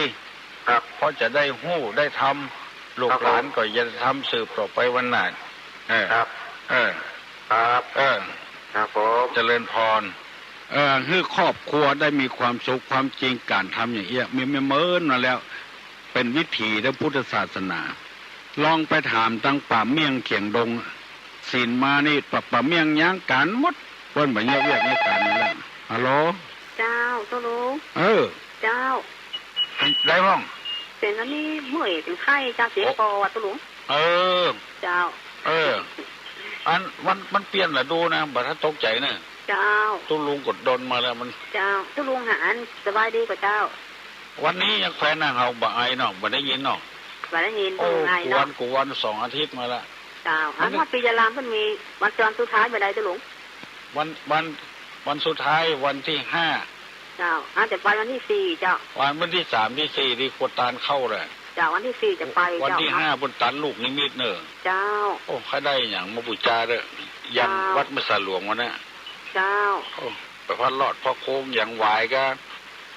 ครับเพราะจะได้หู้ได้ทำลูกหลานก็จะทำสืบต่อไปวันหน้าครับครับครับผมเจริญพรคือครอบครัวได้มีความสุขความจริงการทำอย่างเงี้ยมีเมินมาแล้วเป็นวิถีในพุทธศาสนาลองไปถามตั้งป่าเมี่ยงเขียงดงศีลมานี่ป่าเมี่ยงย่างการหมดเพิ่นบ่เงียบเวียกนี่การนี่แหละฮัลโหลเจ้าตุลุงเจ้าได้ห้องเป็นอันนี้เมื่อยเป็นไข้เจ้าเสียงคอตุลุงเจ้าอันมันเปลี่ยนแหละดูนะบัดถ้าตกใจนะเจ้าตุลุงกดดนมาแล้วมันเจ้าตุลุงหานสบายดีกว่าเจ้าวันนี้ยังแฟนนางเฮาบ่ไอเนาะบ่ได้ยินเนาะบ่ได้ยินตุลุงไอเนาะวัน2 อาทิตย์มาแล้วเจ้าว่าปียารามเพิ่นมีวันจันทร์สุดท้ายบ่ได้ตุลุงวันสุดท้ายวันที่5เจ้าแต่ไปวันที่4เจ้าวันที่3ที่4ที่โคตานเข้าแหละเจ้าวันที่4จะไปวันที่5บนตันลูกนิมิตเนอะเจ้าโอ้ค่าได้หยังมาบูชาเด้อยันวัดมสาหลวงวะน่ะเจ้าโอ้ไปพัดรอดพ่อโค้งอย่างหวายก็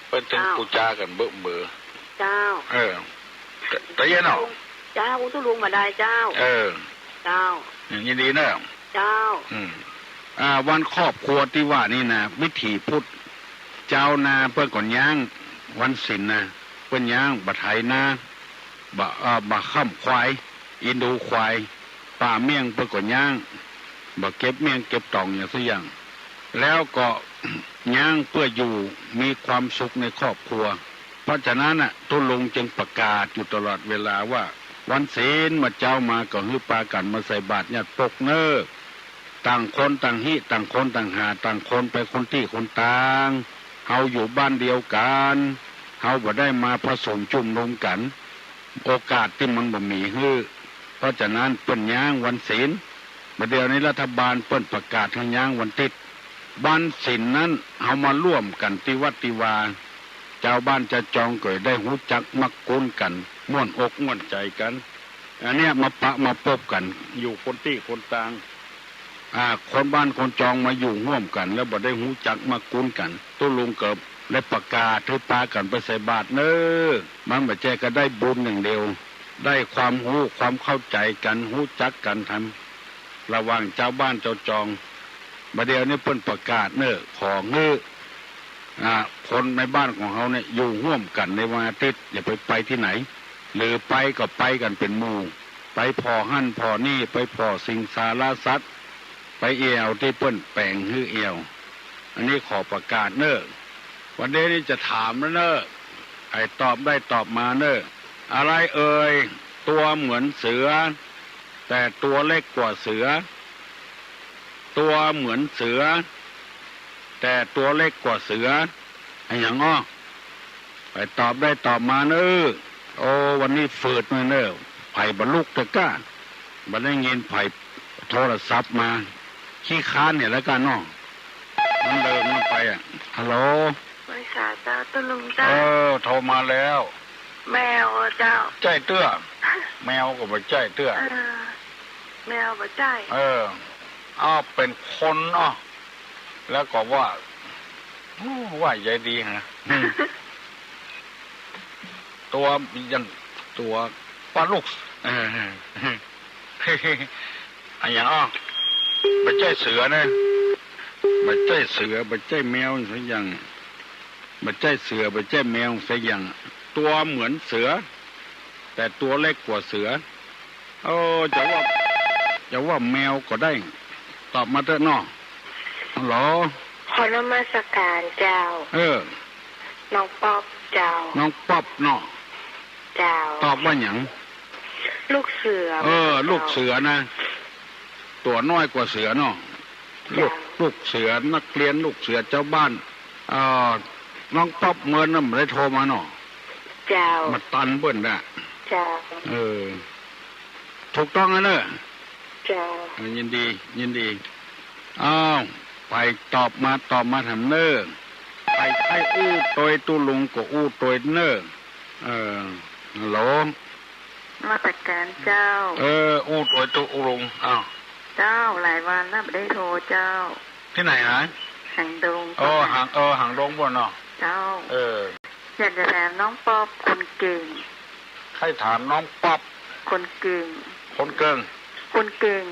เพิ่นถึงบูชากันเบิ่มเบ้อเจ้าตะเย็นเนาะเจ้าตุลุงมาได้เจ้าเจ้ายินดีเนอะเจ้าวันครอบครัวที่ว่านี่นะวิถีพุทธเจ้านาเพิ่นก่อนย่างวันศีลนะเพิ่นย่างบะไถนาบะค่ำควายอินดูควายป่าเมี่ยงเพิ่นก่อนย่าง บ่เก็บเมี่ยงเก็บตองอย่างสักอย่างแล้วก็ย่างเพื่ออยู่มีความสุขในครอบครัวเพราะฉะนั้นน่ะตุลุงจึงประกาศอยู่ตลอดเวลาว่าวันศีลมาเจ้ามาก็ฮือปากันมาใส่บาตรญาติปกเนอต่างคนต่างหิต่างคนต่างหาต่างคนไปคนที่คนต่างเฮาอยู่บ้านเดียวกันเฮาบ่ได้มาผสมจุ่มนุมกันโอกาสที่มันบ่มีฮือเพราะฉะนั้นเปิ้นย่างวันศีลบัดเดี๋ยวนี้รัฐบาลเปิ้นประกาศให้ย่างวันติดวันศีลนั้นเฮามาร่วมกันที่วัดติวาเจ้าบ้านจะจองก็ได้หูจักมักกุนกันม่วนอกม่วนใจกันอันเนี้ยมาปะมาปบกันอยู่คนที่คนต่างคนบ้านคนจองมาอยู่ร่วมกันแล้วบ่ได้หูจักมักกุนกันตุลุงเกิบได้ประกาศให้ปากันไปใส่บาตรเน้อมันบ่แจก็ได้บุญอย่างเดียวได้ความรู้ความเข้าใจกันหูจักกันทำระหว่างเจ้าบ้านเจ้าจองบัดเดี๋ยวนี้เพิ่นประกาศเน้อของเน้อคนในบ้านของเขาเนี่ยอยู่ร่วมกันในวันอาทิตย์อย่าไปที่ไหนหรือไปก็ไปกันเป็นหมู่ไปพอหั่นพอนี่ไปพอสิงสารสัตว์ไปเอวที่เปิ้นแปลงฮื้อเอวอันนี้ขอประกาศเน้อวันนี้จะถามแล้วเน้อไอ้ตอบได้ตอบมาเน้ออะไรเอ่ยตัวเหมือนเสือแต่ตัวเล็กกว่าเสือตัวเหมือนเสือแต่ตัวเล็กกว่าเสือไอ้หยังอ้อไปตอบได้ตอบมาเน้อโอ้วันนี้ฝืดเน้อไผ่บรรลุตะก้าบัดได้ยินไผ่โทรศัพท์มาขี้ค้านเนี่ยแล้วกันเนาะมันเดินมันไปฮัลโหลไม่ทราบเจ้าตุลุงเจ้าโทรมาแล้วแมวเจ้าใจเตื้อแมวก็บ่ใจเตื้อแมวบ่ใจเป็นคนแล้วก็ว่าใหญ่ดีฮะตัวยันตัวปลาลูกอันอย่างบ่ใจเสือนะบ่ใจเสือบ่ใจแมวสักอย่างบ่ใจเสือบ่ใจแมวสักอย่างตัวเหมือนเสือแต่ตัวเล็กกว่าเสือจะว่าแมวก็ได้ตอบมาเถอะเนาะฮัลโหลขอนมัสการเจ้าน้องป๊อบเจ้าน้องป๊อบเนาะเจ้าตอบว่าหยังลูกเสือลูกเสือนะตัวน้อยกว่าเสือเนาะลูกเสือนักเรียนลูกเสือเจ้าบ้านน้องป๊อบเมื่อนั้นได้โทรมาเนาะเจ้ามาตันเบิ่นน่ะเจ้าถูกต้องนะเนอะเจ้ายินดีไปตอบมาทำเนอไปให้อู้ตอยตุลุงก็อู้ตอยเนอฮัลโหลมาตรการเจ้าอู้ตอยตุลุงเจ้าหลายวันแล้วไม่ได้โทรเจ้าที่ไหนฮะหางดงหางดงบ่เนาะเจ้าอยากจะถามน้องป๊อบคนเก่งใครถามน้องป๊อบคนเก่งคนเก่งคนเก่ง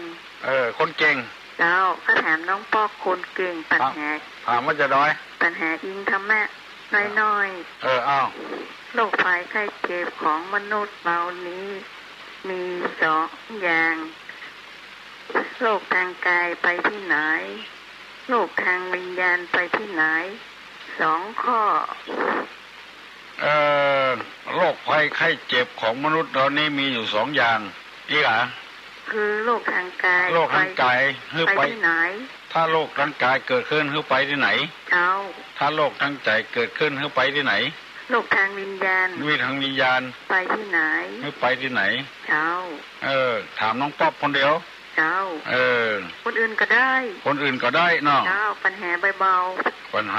คนเก่งเจ้าก็ถามน้องป๊อบคนเก่งปัญหาถามว่าจะน้อยปัญหาอิงธรรมะน้อยโรคภัยไข้เจ็บของมนุษย์เรานี้มี2 อย่างโรคทางกายไปที่ไหนโรคทางวิญญาณไปที่ไหน2 ข้อโรคภัยไข้เจ็บของมนุษย์เรานี้มีอยู่2 อย่างอีกเหรอคือโรคทางกายไปที่ไหนถ้าโรคทางกายเกิดขึ้นไปที่ไหนถ้าโรคทางใจเกิดขึ้นไปที่ไหนโรคทางวิญญาณไปที่ไหนไปที่ไหนถามน้องป๊อบคนเดียวคนอื่นก็ได้เนาะปัญหาเบาๆปัญห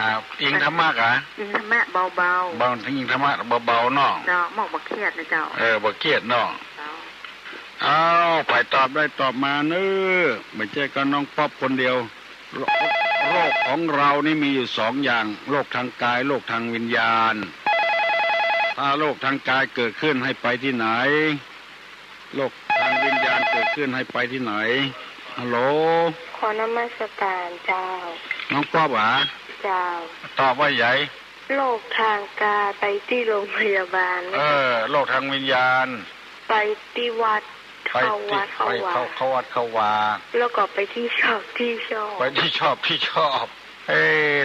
าอิงธรรมะกะอิงธรรมะเบาบางอิงธรรมะเบาๆเนาะมอกบ่เครียดนะเจ้าบ่เครียดเนาะไปตอบได้ตอบมาเน้อไม่ใช่ก็น้องป๊อบคนเดียวโรคของเรานี่มีอยู่2 อย่างโรคทางกายโรคทางวิญญาณถ้าโรคทางกายเกิดขึ้นให้ไปที่ไหนโรคทางวิญญาณเกิดขึ้นให้ไปที่ไหนฮัลโหลขอนมัสการเจ้าน้องป๊อบเจ้าตอบว่าใหญ่โรคทางกายไปที่โรงพยาบาลโรคทางวิญญาณไปที่วัด ไปที่ไปเข้าวัดเข้าวาแล้วก็ไปที่ชอบไปที่ชอบ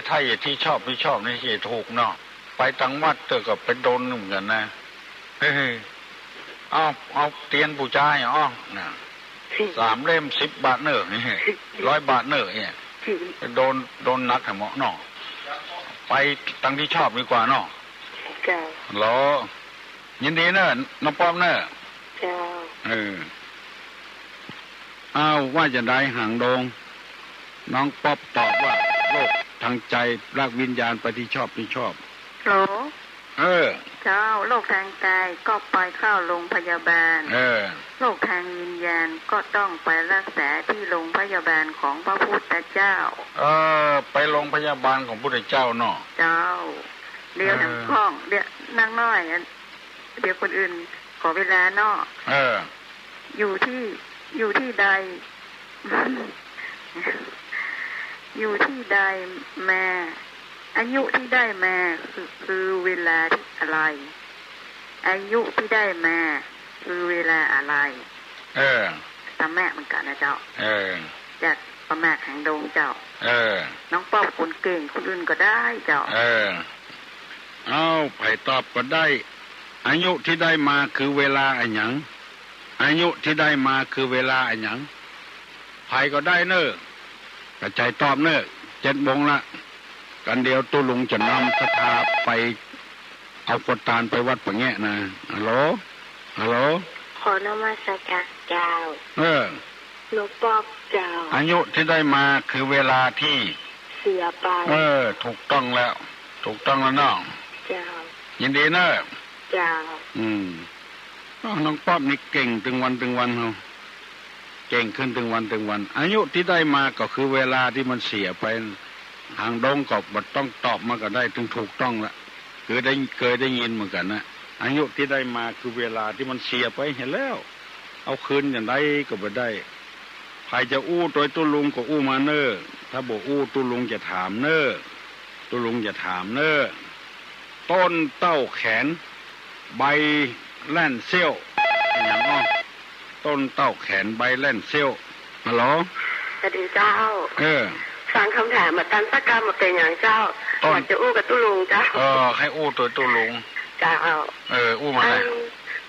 ถ้าอย่างที่ชอบนี่สิถูกเนาะไปตั้งวัดเตอก็ไปโดนเหมือนกันนะเอาเตียนปูจายน่ะ3 เล่ม10 บาทเนอะนี่100 บาทเนอะเนี่ยโดนนักเหมาะเนาะไปตั้งที่ชอบดีกว่าเนาะจ้าหรอยินดีเนอะน้องป้อมเนอะจ้าว่าจะได้หางดงน้องป๊อบตอบว่าโรคทางใจรากวิญญาณไปที่ชอบโหเจ้าโรคทางกายก็ไปเข้าโรงพยาบาลโรคทางวิญญาณก็ต้องไปรักษาที่โรงพยาบาลของพระพุทธเจ้าไปโรงพยาบาลของพระพุทธเจ้าเนาะเจ้าเดี๋ยวทั้งห้องเดี๋ยวนั่งน้อยเดี๋ยวคนอื่นขอเวลาเนาะอยู่ที่ใด อยู่ที่ใดแม่อายุที่ได้มาคือเวลาที่อะไรอายุที่ได้มาคือเวลาอะไรตามแม่เหมือนกันนะเจ้าจากประมาทแห่งดงเจ้าน้องป้อมคนเก่งคนอื่นก็ได้เจ้าไผ่ตอบก็ได้อายุที่ได้มาคือเวลาอันหยังอายุที่ได้มาคือเวลาอันหยังไผ่ก็ได้เนอะกระจายตอบเนอะ7 โมงละกันเดียวตู้ลุงจะนำศรัทธาไปเอากตานไปวัดปะแงะนะฮัลโหลขอนมัสการเจ้าหลวงพ่อเจ้าอายุที่ได้มาคือเวลาที่เสียไปถูกต้องแล้วน้องเจ้ายินดีเนอะเจ้าน้องป๊อบนี่เก่งถึงวันเขาเก่งขึ้นถึงวันอายุที่ได้มาก็คือเวลาที่มันเสียไปหางดงก็บ่ต้องตอบมาก็ได้ถึงถูกต้องละเคยได้ยินเหมือนกันนะอายุที่ได้มาคือเวลาที่มันเสียไปเห็นแล้วเอาคืนอย่างไรก็บ่ได้ใครจะอู้ตัวตู้ลุงก็อู้มาเนอถ้าบอกอู้ตู้ลุงจะถามเนอต้นเต้าแขนใบแล่นเซี่ยวอย่างต้นเต้าแขนใบแล่นเซี่ยวฮัลโหลสวัสดีเจ้าฟังคำถามมาตั้งสักกรรมมาเป็นอย่างเจ้าก่อนจะอู้กับตู้ลุงเจ้าให้อู้ตัวตู้ลุงเจ้าอู้มาเลย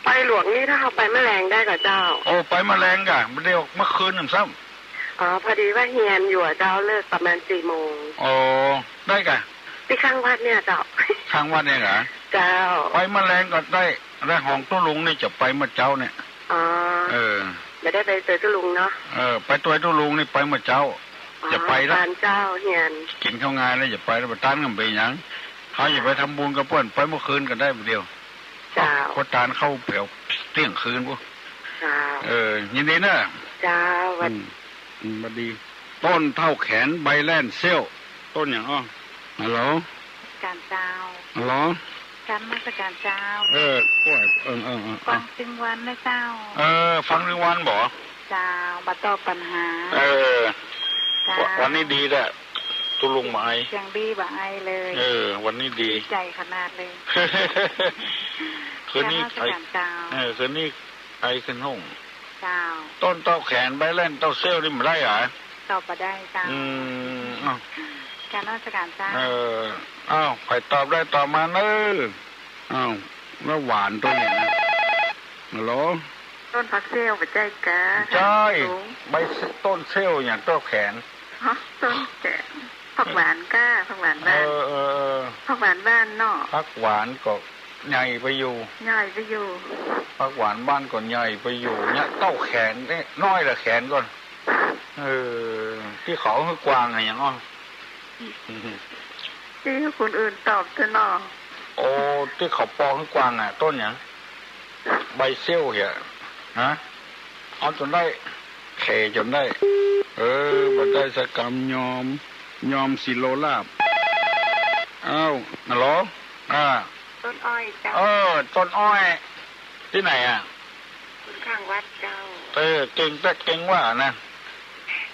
ไปหลวงนี่ถ้าเขาไปแมลงได้กับเจ้าไปแมลงกะเดี๋ยวเมื่อคืนหนึ่งซ้ำพอดีว่าเฮียนอยู่เจ้าเลิกประมาณ4 โมงได้กะที่ข้างวัดเนี่ยเจ้าข้างวัดเนี่ยเหรอเจ้าไปแมลงก็ได้แล้วของตู้ลุงนี่จะไปเมื่อเจ้าเนี่ยไม่ได้ไปเจอตู้ลุงเนาะไปตัวตู้ลุงนี่ไปเมื่อเจ้าจะไปแล้วเจ้าเฮียนกินข้าวงานแล้วจะไปแล้วไปตั้งกันไปยังเขาอย่าไปทำบุญกับเพื่อนไปเมื่อคืนกันได้เดียวเจ้าโคตานเข้าแผวเที่ยงคืนพวกยินดีนะเจ้าวันดีต้นเท่าแขนใบแล่นเซี่ยวต้นอย่างฮัลโหลการเจ้าฮัลโหลการมาสการเจ้าฟังถึงวันนะเจ้าฟังถึงวันบ่เจ้ามาตอบปัญหาวันนี้ดีแหละตุลุงมาไอยังดีบ่ไอเลยวันนี้ดีใจขนาดเลยคืนนี้ไอคืนนี้ไอขึ้นห้องเจ้าต้นเต้าแขนใบแล่นเต้าเซี่ยวนี่มันได้เหรอตอบมาได้เจ้าการราชการเจ้าใครตอบได้ตอบมาเนอะแล้วหวานตัวอย่างนะฮัลโหลต้นผักเซี่ยวไปใจกะใช่ใบต้นเซี่ยวอย่างต้นแขนต้นแขนผักหวานก้าผักหวานบ้านผักหวานบ้านเนาะผักหวานก็ใหญ่ไปอยู่ผักหวานบ้านก็ใหญ่ไปอยู่เนี่ยเต้าแขนนี่น้อยละแขนก่อนที่เขาคือกวางอะไรอย่างนั้นที่คนอื่นตอบจะนอที่เขาปองคือกวางต้นอย่างใบเซี่ยวเหี้ยเอาจนได้เขจนได้บัดได้สกรรมยอมสิโลลาบฮัลโหลต้นอ้อยเจ้าต้นอ้อยที่ไหนข้างวัดเจ้าเก่งแต่เก่งว่านะ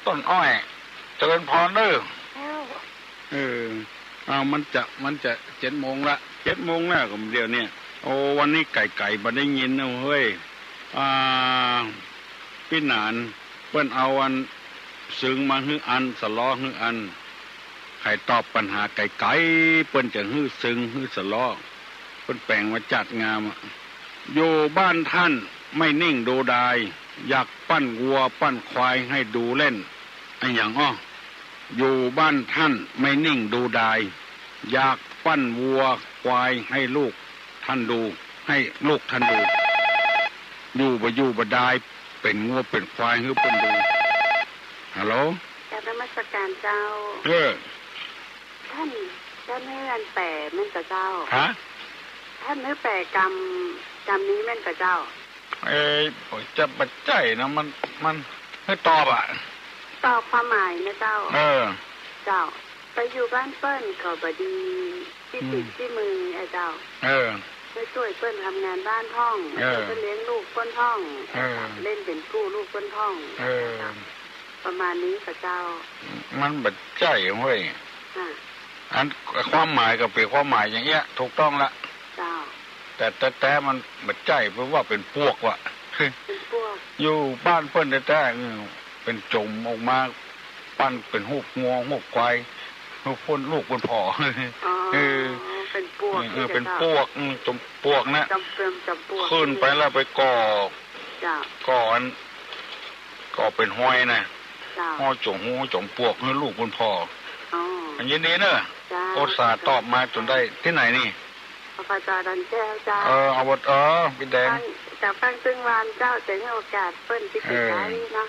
ต้นอ้อยเจริญพรเด้อมันจะ7 โมงละ7 โมงแล้วก็เดี๋ยวนี้วันนี้ไก่บ่ได้ยินนะเฮ้ย พี่นานเปิ้นเอาอันซึ้งมาฮื้ออันสะล้อฮื้ออันใครตอบปัญหาไกลๆเปิ้นจะฮื้อซึ้งฮื้อสะล้อเปิ้นแปลงมาจัดงามอยู่บ้านท่านไม่นิ่งดูดายอยากปั้นวัวปั้นควายให้ดูเล่นไอ้อย่างอ้ออยู่บ้านท่านไม่นิ่งดูดายอยากปั้นวัวควายให้ลูกท่านดูให้ลูกท่านดูอยู่บ่ได้เป็นงัวเป็นควายให้เพิ่นดูฮัลโหล นมัสการเจ้าท่านเมื่อนแปลแม่นกับเจ้าฮะท่านเมื่อแปลกรรมนี้แม่นกับเจ้าจะบัดใจนะมันให้ตอบตอบความหมายนะเจ้าเจ้าไปอยู่บ้านเปิ้นก็บ่ดีที่ติดที่มือไอ้เจ้าไปช่วยเปิ้นทำงานบ้านห้องเปิ้นเลี้ยงลูกเปิ้นห้องเล่นเป็นกู้ลูกเปิ้นห้องประมาณนี้กับเจ้ามันบัดใจเว้ยอันความหมายก็เป็นความหมายอย่างเงี้ยถูกต้องละเจ้าแต่มันบัดใจเพราะว่าเป็นพวกว่ะเป็นพวกอยู่บ้านเพิ่นแต่เป็นจมออกมาปั้นเป็นหูกงวงหูกควายลูกพ่นลูกพ่นพ่อเป็นพวกเป็นพวกจมพวกนะขึ้นไปแล้วไปก่อนก็เป็นห้อยนะห้อยจงหูจงพวกให้ลูกพ่นพ่ออันนี้เนอะโอตสาตอบมาจนได้ที่ไหนนี่พระจาดันแก้วเจ้าเอาบทพี่แดงแต่ฟังซึ่งวานเจ้าจะให้โอกาสเปิ้นที่ติดใจเนาะ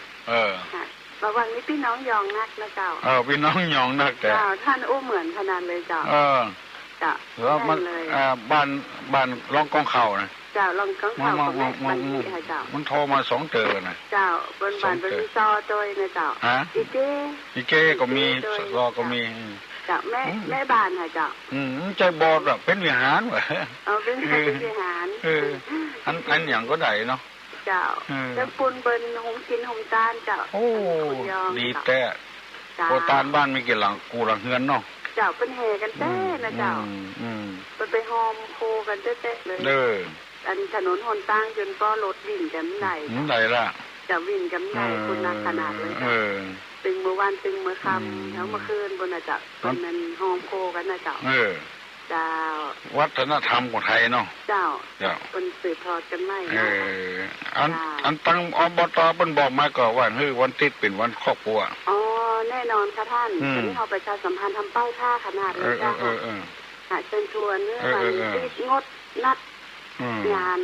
ระหว่างนี้พี่น้องยองนักนะเจ้าพี่น้องยองนักแต่ท่านอู้เหมือนขนาดเลยเจ้าจ้ะแล้วมันบ้านร้องกองเข่านะเจ้าลองกองเข่ากับแม่บันทีค่ะเจ้ามันโทรมา2เจอนะเจ้าบนบ้านบนซอโดยนะเจ้าอีเก้ก็มีรอก็มีเจ้าแม่บ้านค่ะเจ้าใจบอดอ่ะเป็นวิหารว่ะเป็นวิหารอันอย่างก็ได้เนาะเจ้าแล้วปูนเบิ้นหงกินหงจานเจ้าโอ้ดีแต่โคตานบ้านมีกี่หลังกูหลังเฮือนเนาะเจ้าเป็นแห่กันแท้นะเจ้าไปหอมโคกันแท้ๆเลยอันถนนหนตั้งจนก็รถวิ่งกันไหนล่ะจะวิ่งกันไหนคุณนักขนาดเลยตึงเมื่อวานตึงเมื่อค่ำแล้วเมื่อคืนบนน่ะเจ้าเป็นมันหอมโคกันนะเจ้าเจ้าวัฒนธรรมของไทยเนาะเจ้าเป็นสืบทอดกันไม่อันตั้งอบตเป็นบอกมาก่อนว่าวันติดเป็นวันครอบครัวแน่นอนค่ะท่านวันนี้เราประชาสัมพันธ์ทำเป้าท่าขนาดเลยจ้าเชิญชวนเรื่องวันติดงดนัดงาน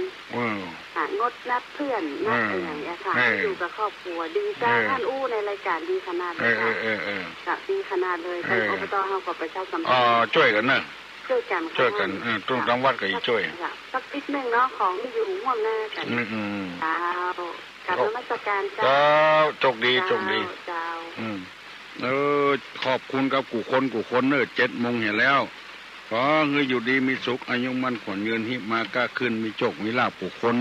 งดนัดเพื่อนนัดอะไรอย่างเงี้ยค่ะอยู่กับครอบครัวดีจ้าท่านอู้ในรายการดีขนาดเลยค่ะดีขนาดเลยท่านอบตเรากับประชาสัมพันธ์ช่วยกันนะช่วยกันตรงจังหวัดก็ช่วยสักนิดนึงเนาะของที่อยู่ห่วงหน้ากันกราบนมัสการเจ้าโชคดีเจ้าขอบคุณกับกูคนเนอะ7 โมงเห็นแล้วขอให้อยู่ดีมีสุขอายุมั่นขวัญยืนหิมาก้าขึ้นมีโชคมีลาภกูคน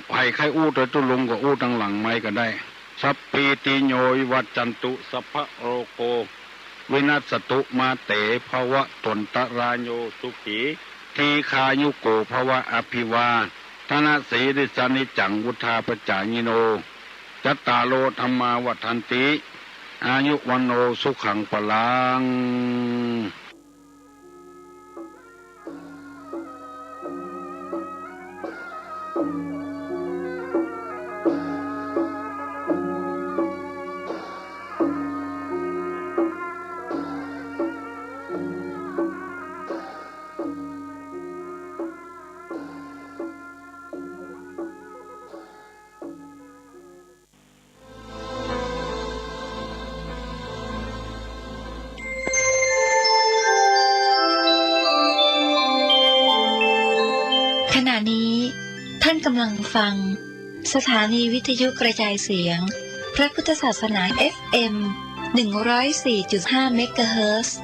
ไผ่ไข่อู้ตัวตุลุงก็อู้ตั้งหลังไม้ก็ได้สัพปีติโยวัจจันตุสัพพะโรโกวินัสตุมาเตภวะตนตรายโยสุขีทีคายุโกภวะอภิวาธนาสีริสานิจังวุธาปจายิโนจัตตาโลธรรมาวัฏันติอายุวันโนสุขังปลังขณะนี้ท่านกำลังฟังสถานีวิทยุกระจายเสียงพระพุทธศาสนา FM 104.5 เมกะเฮิรตซ์